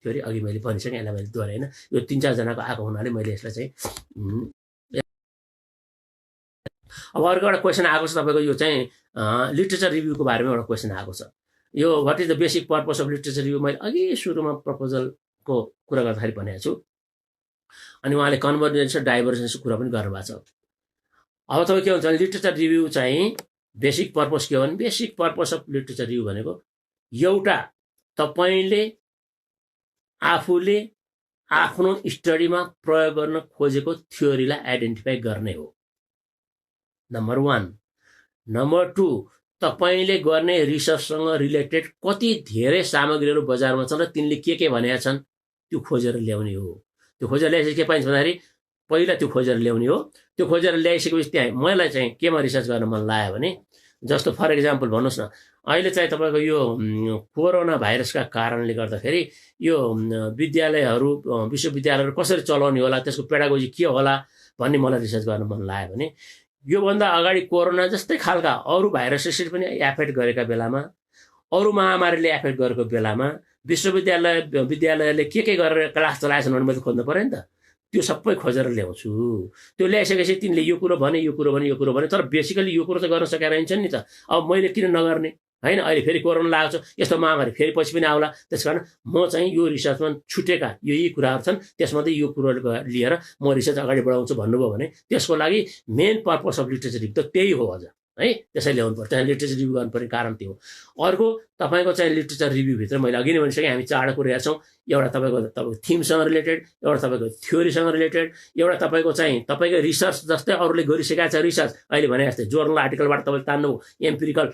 theory, अघि मैले भनिसकेँ, यसलाई मैले दोहोऱ्याएन, यो 3-4जनाको आएको हुनाले मैले यसलाई चाहिँ। अब अर्को एउटा क्वेसन आएको छ तपाईँको, यो चाहिँ लिटरेचर रिभ्यूको बारेमा एउटा क्वेसन आएको छ। यो what is the basic purpose of literature review, मैले अघि सुरुमा प्रपोजलको कुरा गर्दाखेरि भनेको छु, अनि उहाँले कन्भर्जेन्स र डाइभर्जेन्सको कुरा पनि गर्नुभएको छ। अब तपाईँ के भन्छ भने लिटरेचर रिभ्यू चाहिँ बेसिक पर्पस के हो भने, basic purpose of literature review भनेको एउटा तपाईँले आफूले आफ्नो स्टडीमा प्रयोग गर्न खोजेको थ्योरीलाई आइडेन्टिफाई गर्ने हो। नम्बर 1। नम्बर 2, तपाईले गर्ने रिसर्चसँग रिलेटेड कति धेरै सामग्रीहरू बजारमा छन् र तिनले के भनेका छन् त्यो खोजेर ल्याउने हो। त्यो खोजेर ल्याएपछि के पाइन्छ भन्दाखेरि पहिला त्यो खोजेर ल्याउने हो। त्यो खोजेर ल्याइसकेपछि त्यहाँ मलाई चाहिँ केमा रिसर्च गर्न मन लाग्यो भने जस्तो फर एक्जाम्पल भन्नुहोस् न, अहिले चाहिँ तपाईँको यो कोरोना भाइरसका कारणले गर्दाखेरि यो विद्यालयहरू विश्वविद्यालयहरू कसरी चलाउने होला, त्यसको पेडागोजी के होला भन्ने मलाई रिसर्च गर्न मन लाग्यो भने योभन्दा अगाडि कोरोना जस्तै खालका अरू भाइरसेसले पनि एफेक्ट गरेका बेलामा, अरू महामारीले एफेक्ट गरेको बेलामा विद्यालयले के गरेर क्लास चलाएछन् भने मैले खोज्नु पऱ्यो नि त। त्यो सबै खोजेर ल्याउँछु। त्यो ल्याइसकेपछि तिमीले यो कुरो भने यो कुरो भने यो कुरो भने, तर बेसिकली यो कुरो त गर्न सकेर रहन्छ नि त। अब मैले किन नगर्ने होइन? अहिले फेरि कोरोना लागेको छ, यस्तो महामारी फेरि पछि पनि आउला। त्यस कारण म चाहिँ यो रिसर्चमा छुटेका यी कुराहरू छन्, त्यसमध्ये यो कुरोहरू लिएर म रिसर्च अगाडि बढाउँछु भन्नुभयो भने त्यसको लागि main purpose of literature review त त्यही हो अझ है। त्यसै ल्याउनु पर्छ, त्यहाँ लिटरेचर रिभ्यू गर्नुपर्ने कारण त्यो हो। अर्को तपाईँको चाहिँ लिटरेचर रिभ्यूभित्र मैले अघि नै भनिसकेँ, हामी चारवटा कुरा हेर्छौँ। एउटा तपाईँको थिमसँग रिलेटेड, एउटा तपाईँको थ्योरीसँग रिलेटेड, एउटा तपाईँको चाहिँ तपाईँको रिसर्च जस्तै अरूले गरिसकेका छ रिसर्च, अहिले भने जस्तै जर्नल आर्टिकलबाट तपाईँले तान्नु एम्पिरिकल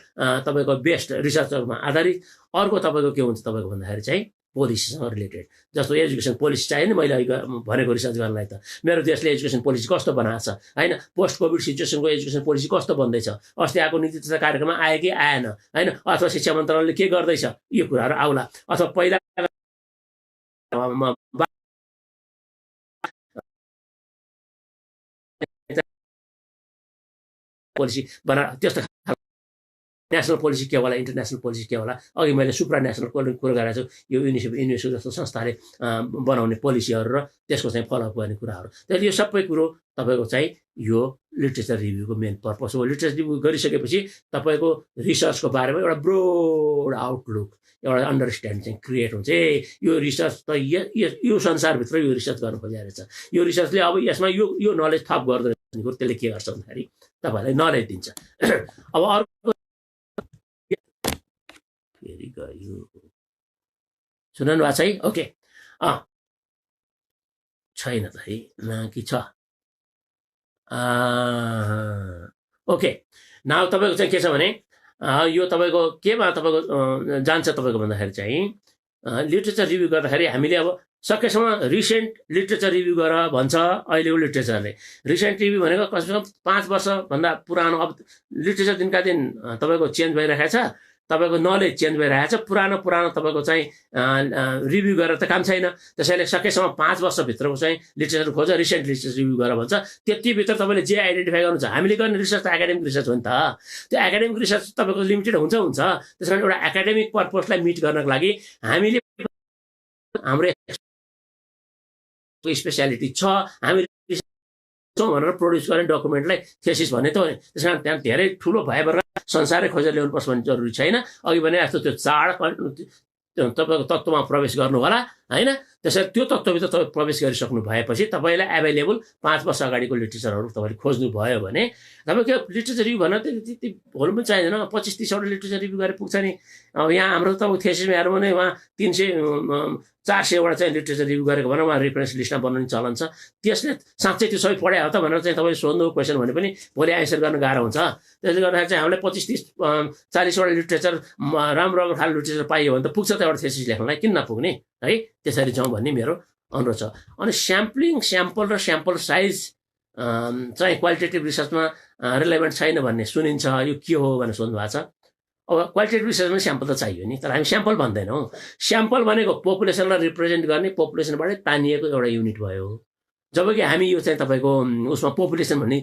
तपाईँको बेस्ट रिसर्चमा आधारित। अर्को तपाईँको के हुन्छ तपाईँको भन्दाखेरि चाहिँ पोलिसीसँग रिलेटेड, जस्तो एजुकेसन पोलिसी चाहियो नि मैले भनेको रिसर्च गर्नलाई त। मेरो देशले एजुकेसन पोलिसी कस्तो बनाएको छ होइन, पोस्ट कोभिड सिचुएसनको एजुकेसन पोलिसी कस्तो बन्दैछ, अस्ति आएको नीति तथा कार्यक्रममा आयो कि आएन होइन, अथवा शिक्षा मन्त्रालयले के गर्दैछ, यो कुराहरू आउला। अथवा पहिला पोलिसी बना त्यस्तो नेसनल पोलिसी के होला, इन्टरनेसनल पोलिसी के होला। अघि मैले सुप्रा नेसनल कुरो गरेको छु, यो युनेस्को जस्तो संस्थाले बनाउने पोलिसीहरू र त्यसको चाहिँ फलोअप गर्ने कुराहरू। त्यसले यो सबै कुरो तपाईँको चाहिँ यो लिटरेचर रिभ्यूको मेन पर्पस हो। लिटरेचर रिभ्यू गरिसकेपछि तपाईँको रिसर्चको बारेमा एउटा ब्रोड आउटलुक, एउटा अन्डरस्ट्यान्ड चाहिँ क्रिएट हुन्छ। यो रिसर्च त यो संसारभित्र यो रिसर्च गर्न खोजिरहेको छ, यो रिसर्चले अब यसमा यो नलेज थप गर्दो रहेछ, त्यसले के गर्छ भन्दाखेरि तपाईँलाई नलेज दिन्छ। अब अर्को फेरि गयो, सुन्नु भएको छ है? ओके, छैन त है कि छ? ओके, नाउ तपाईँको चाहिँ के छ भने यो तपाईँको केमा तपाईँको जान्छ तपाईँको भन्दाखेरि चाहिँ लिटरेचर रिभ्यू गर्दाखेरि हामीले अब सकेसम्म रिसेन्ट लिटरेचर रिभ्यू गर भन्छ अहिलेको लिटरेचरले। रिसेन्ट रिभ्यू भनेको कमसेकम 5 वर्षभन्दा पुरानो, अब लिटरेचर दिनका दिन तपाईँको चेन्ज भइरहेको छ, तपाईँको नलेज चेन्ज भइरहेको छ। पुरानो तपाईँको चाहिँ रिभ्यू गरेर त काम छैन, त्यसैले सकेसम्म 5 वर्षभित्रको चाहिँ लिटरेचर खोज, रिसेन्ट लिटरेचर रिभ्यू गर भन्छ। त्यतिभित्र तपाईँले जे आइडेन्टिफाई गर्नुहुन्छ, हामीले गर्ने रिसर्च त एकाडेमिक रिसर्च हो नि त। त्यो एकाडेमिक रिसर्च तपाईँको लिमिटेड हुन्छ। त्यस कारण एउटा एकाडेमिक पर्पसलाई मिट गर्नको लागि हामीले हाम्रो स्पेसियालिटी छ, हामी भनेर प्रड्युस गर्ने डकुमेन्टलाई थेसिस भन्ने त हो नि। त्यस कारण त्यहाँ धेरै ठुलो भएर संसारै खोजेर ल्याउनुपर्छ भन्ने जरुरी छैन। अघि भने जस्तो त्यो चाड तपाईँको तत्त्वमा प्रवेश गर्नु होला होइन, त्यसरी त्यो तत्त्वभित्र तपाईँ प्रवेश गरिसक्नु भएपछि तपाईँलाई एभाइलेबल 5 वर्ष अगाडिको लिटरेचरहरू तपाईँले खोज्नु भयो भने तपाईँको लिटरेचर रिभ्यू भन्न त्यति भोल्युम पनि चाहिँदैन। 25-30वटा लिटरेचर रिभ्यू गरेर पुग्छ नि। अब यहाँ हाम्रो तपाईँको थेसिसमा हेर्नु भने उहाँ 300-400वटा चाहिँ लिटरेचर रिभ्यू गरेको भनेर उहाँ रेफरेन्स लिस्टमा बनाउने चलन छ। त्यसले साँच्चै त्यो सबै पढायो हो त भनेर चाहिँ तपाईँले सोध्नु क्वेसन भने पनि भोलि एन्सर गर्न गाह्रो हुन्छ। त्यसले गर्दाखेरि चाहिँ हामीलाई 25-30-40वटा लिटरेचर राम्रो खालको लिटरेचर पाइयो भने त पुग्छ त एउटा थेसिस लेख्नलाई, किन नपुग्ने है? त्यसरी जाउँ भन्ने मेरो अनुरोध छ। अनि स्याम्पल र स्याम्पल साइज चाहिँ क्वालिटेटिभ रिसर्चमा रिलेभेन्ट छैन भन्ने सुनिन्छ, यो के हो भनेर सोध्नु भएको छ। अब क्वालिटेटिभ रिसर्चमा स्याम्पल त चाहियो नि, तर हामी स्याम्पल भन्दैनौँ। स्याम्पल भनेको पोपुलेसनलाई रिप्रेजेन्ट गर्ने, पोपुलेसनबाटै तानिएको एउटा युनिट भयो। जबकि हामी यो चाहिँ तपाईँको उसमा पोपुलेसन भन्ने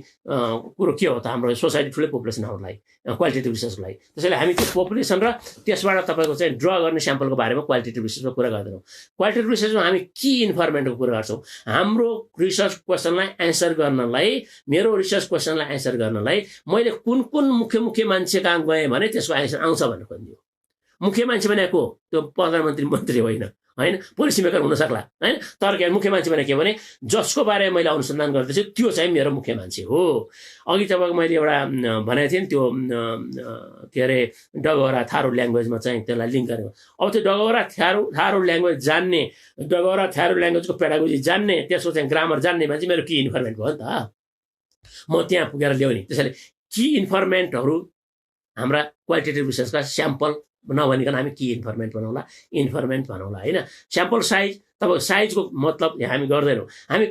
कुरो के हो त, हाम्रो सोसाइटी ठुलै पोपुलेसन हामीलाई क्वालिटेटिभ रिसर्चको लागि। त्यसैले हामी त्यो पोपुलेसन र त्यसबाट तपाईँको चाहिँ ड्र गर्ने स्याम्पलको बारेमा क्वालिटेटिभ रिसर्चमा कुरा गर्दैनौँ। क्वालिटेटिभ रिसर्चमा हामी के इन्फर्मेन्टको कुरा गर्छौँ, हाम्रो रिसर्च क्वेसनलाई एन्सर गर्नलाई, मेरो रिसर्च क्वेसनलाई एन्सर गर्नलाई मैले कुन मुख्य मान्छे कहाँ गएँ भने त्यसको एन्सर आउँछ भनेर खोजिदियो। मुख्य मान्छे भनेको त्यो प्रधानमन्त्री होइन, पोलिसी मेकर हुन सक्ला होइन, तर के मुख्य मान्छे भने के भने जसको बारेमा मैले अनुसन्धान गर्दैछु त्यो चाहिँ मेरो मुख्य मान्छे हो। अघि तपाईँको मैले एउटा भनेको थिएँ नि, त्यो के अरे डगौरा थारू ल्याङ्ग्वेजमा चाहिँ त्यसलाई लिङ्क गरेको। अब त्यो डगौरा थारू ल्याङ्ग्वेज जान्ने, डगौरा थारू ल्याङ्ग्वेजको पेडागोजी जान्ने, त्यसको चाहिँ ग्रामर जान्ने मान्छे मेरो के इन्फर्मेन्ट भयो नि त। म त्यहाँ पुगेर ल्याउने। त्यसैले की इन्फर्मेन्टहरू हाम्रा क्वालिटेटिभ रिसर्चका स्याम्पल नभनिकन हामी की इन्फर्मेन्ट भनौँला होइन। स्याम्पल साइज, तपाईँको साइजको मतलब यहाँ हामी गर्दैनौँ। हामी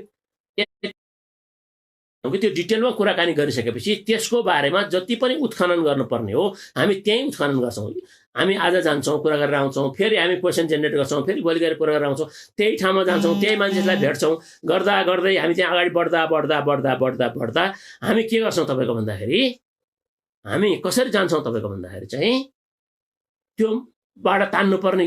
त्यो डिटेलमा कुराकानी गरिसकेपछि त्यसको बारेमा जति पनि उत्खनन गर्नुपर्ने हो हामी त्यहीँ उत्खनन गर्छौँ। हामी आज जान्छौँ, कुरा गरेर आउँछौँ, फेरि हामी क्वेसन जेनेरेट गर्छौँ, फेरि भोलि गएर कुरा गरेर आउँछौँ, त्यही ठाउँमा जान्छौँ, त्यही मान्छेलाई भेट्छौँ, गर्दा गर्दै हामी त्यहाँ अगाडि बढ्दा हामी के गर्छौँ तपाईँको भन्दाखेरि, हामी कसरी जान्छौँ तपाईँको भन्दाखेरि चाहिँ त्योबाट तान्नुपर्ने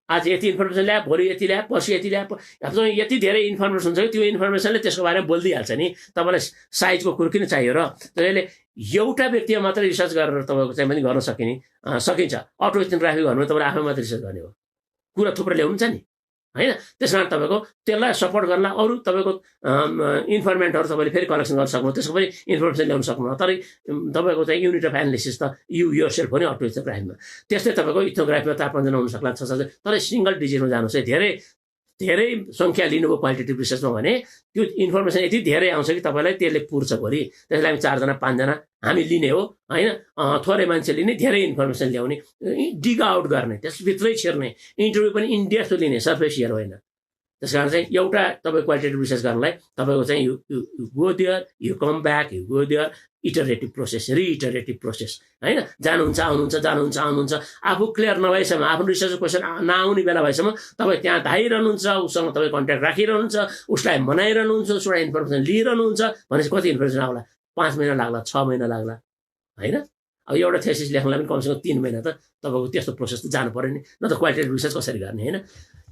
आज यति इन्फर्मेसन ल्याए, भोलि यति ल्याए, पर्सि यति ल्याए, हामीसँग यति धेरै इन्फर्मेसन छ कि त्यो इन्फर्मेसनले त्यसको बारेमा बोलिदिइहाल्छ नि। तपाईँलाई साइजको कुरो किन चाहियो र? त्यसैले एउटा व्यक्तिमा मात्रै रिसर्च गरेर तपाईँको चाहिँ पनि गर्न सकिन्छ। अटो इथनोग्राफी भन्नु तपाईँले आफै मात्रै रिसर्च गर्ने हो, कुरा थुप्रो ल्याउनुहुन्छ नि होइन। त्यस कारण तपाईँको त्यसलाई सपोर्ट गर्नलाई अरू तपाईँको इन्फर्मेन्टहरू तपाईँले फेरि कलेक्सन गर्न सक्नु, त्यसको पनि इन्फर्मेसन ल्याउन सक्नु। तर तपाईँको चाहिँ युनिट अफ एनालिसिस त यो सेल्फ पनि अटो इथनोग्राफीमा। त्यस्तै तपाईँको इथनोग्राफीमा 4-5 जना हुन सक्ला, 6-7, तर सिङ्गल डिजिटमा जानुहोस् है। धेरै धेरै सङ्ख्या लिनुभयो क्वालिटेटिभ रिसर्चमा भने त्यो इन्फर्मेसन यति धेरै आउँछ कि तपाईँलाई त्यसले पुर्छ भोलि। त्यसलाई हामी 4-5 हामी लिने हो होइन, थोरै मान्छे लिने, धेरै इन्फर्मेसन ल्याउने, डिग आउट गर्ने, त्यसभित्रै छिर्ने, इन्टरभ्यू पनि इन्डेप्थ लिने, सर्फेसियर होइन। त्यस कारण चाहिँ एउटा तपाईँ क्वालिटेटिभ रिसर्च गर्नलाई तपाईँको चाहिँ you go there, you come back, you go there, iterative process, reiterative process होइन। जानुहुन्छ आउनुहुन्छ आफू क्लियर नभएसम्म, आफ्नो रिसर्च क्वेसन नआउने बेला भएसम्म तपाईँ त्यहाँ धाइरहनुहुन्छ, उसँग तपाईँ कन्ट्याक्ट राखिरहनुहुन्छ, उसलाई मनाइरहनुहुन्छ, उसबाट इन्फर्मेसन लिइरहनुहुन्छ भनेपछि कति इन्फर्मेसन आउला? 5 महिना लाग्ला, 6 महिना लाग्ला होइन। अब एउटा थेसिस लेख्नलाई पनि कमसेकम 3 महिना त तपाईँको त्यस्तो प्रोसेस त जानु पऱ्यो नि, न त क्वालिटेटिभ रिसर्च कसरी गर्ने होइन।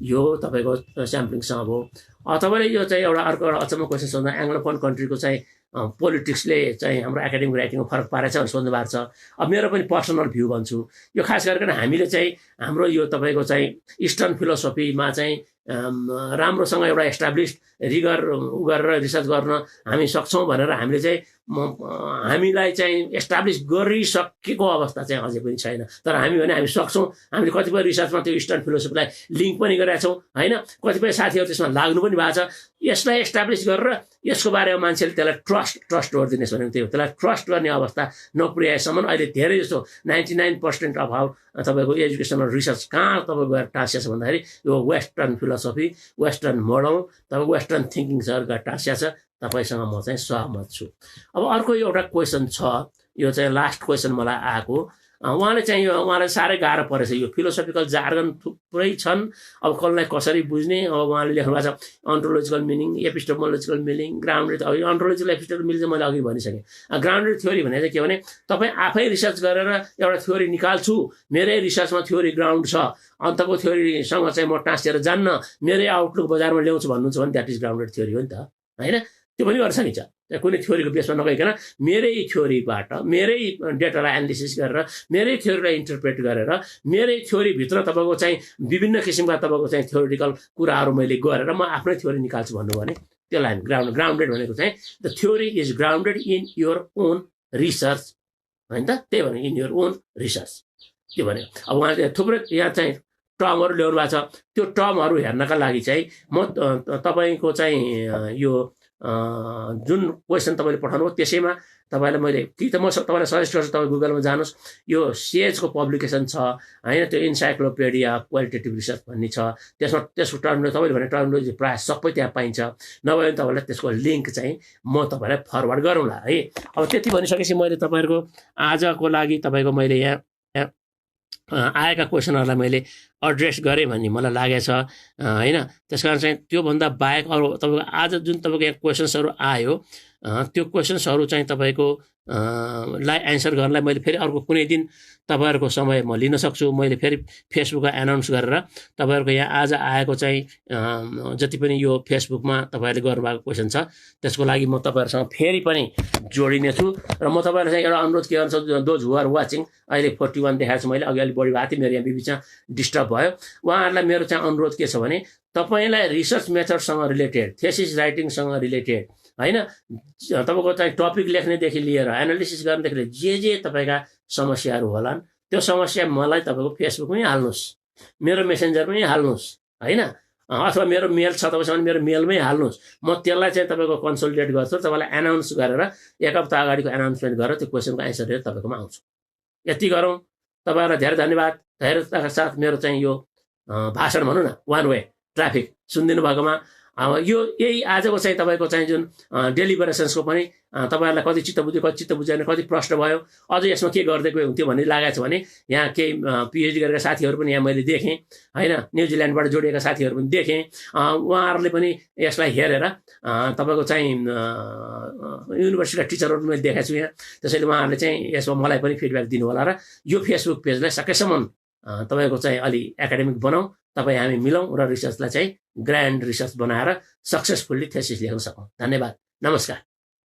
यो तपाईँको स्याम्पलिङसँग भयो। तपाईँले यो चाहिँ अर्को अचम्म क्वेसन सोध्दा एङ्ग्लोफोन कन्ट्रीको चाहिँ पोलिटिक्सले चाहिँ हाम्रो एकाडेमिक राइटिङमा फरक पारेछ भनेर सोध्नु भएको छ। अब मेरो पनि पर्सनल भ्यू भन्छु, यो खास गरिकन हामीले चाहिँ हाम्रो यो तपाईँको चाहिँ इस्टर्न फिलोसफीमा चाहिँ राम्रोसँग एउटा एस्टाब्लिस्ड रिगर गरेर रिसर्च गर्न हामी सक्छौँ भनेर हामीले चाहिँ हामीलाई चाहिँ एस्टाब्लिस गरिसकेको अवस्था चाहिँ अझै पनि छैन। तर हामी सक्छौँ। हामीले कतिपय रिसर्चमा त्यो इस्टर्न फिलोसफीलाई लिङ्क पनि गरेका छौँ होइन। कतिपय साथीहरू त्यसमा लाग्नु पनि भएको छ। यसलाई एस्टाब्लिस गरेर यसको बारेमा मान्छेले त्यसलाई ट्रस्ट गरिदिनेछ भने त्यो त्यसलाई ट्रस्ट गर्ने अवस्था नपुर्याएसम्म अहिले धेरै जस्तो 99% अभाव तपाईँको एजुकेसनल रिसर्च कहाँ तपाईँको गएर टाँसिया छ भन्दाखेरि यो वेस्टर्न फिलोसफी, वेस्टर्न मोडल, तपाईँको वेस्टर्न थिङ्किङ्सहरू गएर टाँसिया छ। तपाईँसँग म चाहिँ सहमत छु। अब अर्को एउटा क्वेसन छ, यो चाहिँ लास्ट क्वेसन मलाई आएको। उहाँलाई साह्रै गाह्रो परेछ। यो फिलोसफिकल जार्गन थुप्रै छन्, अब कसलाई कसरी बुझ्ने। अब उहाँले लेख्नु भएको छ अन्टोलोजिकल मिनिङ, एपिस्टेमोलोजिकल मिनिङ, ग्राउन्डेड। अब अन्टोलोजिकल एपिस्टेमोलोजिकल मिनिङ चाहिँ मैले अघि भनिसकेँ। ग्राउन्डेड थ्योरी भने चाहिँ के भने तपाईँ आफै रिसर्च गरेर एउटा थ्योरी निकाल्छु, मेरै रिसर्चमा थ्योरी ग्राउन्ड छ, अन्तको थ्योरीसँग चाहिँ म टाँसिएर जान्न, मेरै आउटलुक बजारमा ल्याउँछु भन्नुहुन्छ भने द्याट इज ग्राउन्डेड थ्योरी हो नि त होइन। त्यो पनि गर्छ नि। कुनै थ्योरीको बेसमा नगइकन मेरै थ्योरीबाट मेरै डेटालाई एनालिसिस गरेर मेरै थ्योरीलाई इन्टरप्रेट गरेर मेरै थ्योरीभित्र तपाईँको चाहिँ विभिन्न किसिमका तपाईँको चाहिँ थ्योरिटिकल कुराहरू मैले गरेर म आफ्नै थ्योरी निकाल्छु भन्नु भने त्यसलाई ग्राउन्डेड भनेको चाहिँ the theory is grounded in your own research होइन त। त्यही भने इन योर ओन रिसर्च त्यो भनेको। अब उहाँले थुप्रै यहाँ चाहिँ टर्महरू ल्याउनु भएको छ। त्यो टर्महरू हेर्नका लागि चाहिँ म तपाईँको चाहिँ यो जुन क्वेसन तपाईँले पठाउनु हो त्यसैमा तपाईँलाई मैले कि त म तपाईँलाई सजेस्ट गर्छु तपाईँ गुगलमा जानुहोस्, यो सेजको पब्लिकेसन छ होइन, त्यो इन्साइक्लोपिडिया क्वालिटेटिभ रिसर्च भन्ने छ। त्यसको टर्मिनोलोजी तपाईँले भने टर्मिनोलोजी प्रायः सबै त्यहाँ पाइन्छ। नभए भने तपाईँलाई त्यसको लिङ्क चाहिँ म तपाईँलाई फरवर्ड गरौँला है। अब त्यति भनिसकेपछि मैले तपाईँहरूको आजको लागि तपाईँको मैले यहाँ आएका क्वेसनहरूलाई मैले एड्रेस गरेँ भन्ने मलाई लागेछ होइन। त्यस कारण चाहिँ त्योभन्दा बाहेक अरू तपाईँको आज जुन तपाईँको यहाँ क्वेसन्सहरू आयो त्यो क्वेसन्सहरू चाहिँ तपाईँको लाई एन्सर गर्नलाई मैले फेरि अर्को कुनै दिन तपाईँहरूको समय म लिन सक्छु। मैले फेरि फेसबुकमा एनाउन्स गरेर तपाईँहरूको यहाँ आज आएको चाहिँ जति पनि यो फेसबुकमा तपाईँहरूले गर्नुभएको क्वेसन छ त्यसको लागि म तपाईँहरूसँग फेरि पनि जोडिनेछु। र म तपाईँहरूलाई चाहिँ एउटा अनुरोध के गर्छु, दोज हु आर वाचिङ, अहिले 41 देखाएको छु मैले, अघि अलिक बढी भएको थियो, मेरो यहाँ बिचमा डिस्टर्ब भयो। उहाँहरूलाई मेरो चाहिँ अनुरोध के छ भने तपाईँलाई रिसर्च मेथडसँग रिलेटेड, थेसिस राइटिङसँग रिलेटेड होइन, तपाईँको चाहिँ टपिक लेख्नेदेखि लिएर एनालिसिस गर्नेदेखि लिएर जे तपाईँका समस्याहरू होलान् त्यो समस्या मलाई तपाईँको फेसबुकमै हाल्नुहोस्, मेरो मेसेन्जरमै हाल्नुहोस् होइन। अथवा मेरो मेल छ तपाईँसँग मेरो मेलमै हाल्नुहोस्, म त्यसलाई चाहिँ तपाईँको कन्सल्टेट गर्छु, तपाईँलाई एनाउन्स गरेर 1 हप्ता अगाडिको एनाउन्समेन्ट गरेर त्यो क्वेसनको एन्सर दिएर तपाईँकोमा आउँछु। यति गरौँ। तपाईँहरूलाई धेरै धन्यवाद। धैर्यताका साथ मेरो चाहिँ यो भाषण भनौँ न वान वे ट्राफिक सुनिदिनु भएकोमा यो यही आजको चाहिँ तपाईँको चाहिँ जुन डेलिभरेसन्सको पनि तपाईँहरूलाई कति चित्त बुझ्यो, कति चित्त बुझेन, कति प्रश्न भयो, अझ यसमा के गर्दै गयो हुन्थ्यो भन्ने लागेको छ भने यहाँ केही पिएचडी गरेका साथीहरू पनि यहाँ मैले देखेँ होइन, न्युजिल्यान्डबाट जोडिएका साथीहरू पनि देखेँ। उहाँहरूले पनि यसलाई हेरेर तपाईँको चाहिँ युनिभर्सिटीका टिचरहरू मैले देखाएको छु यहाँ। त्यसैले उहाँहरूले चाहिँ यसमा मलाई पनि फिडब्याक दिनु होला र यो फेसबुक पेजलाई सकेसम्म तपाईँको चाहिँ अलि एकाडेमिक बनाऊ, तपाईँ हामी मिलौँ र रिसर्चलाई चाहिँ ग्रान्ड रिसर्च बनाएर सक्सेसफुल्ली थेसिस लेख्न सकौँ। धन्यवाद। नमस्कार।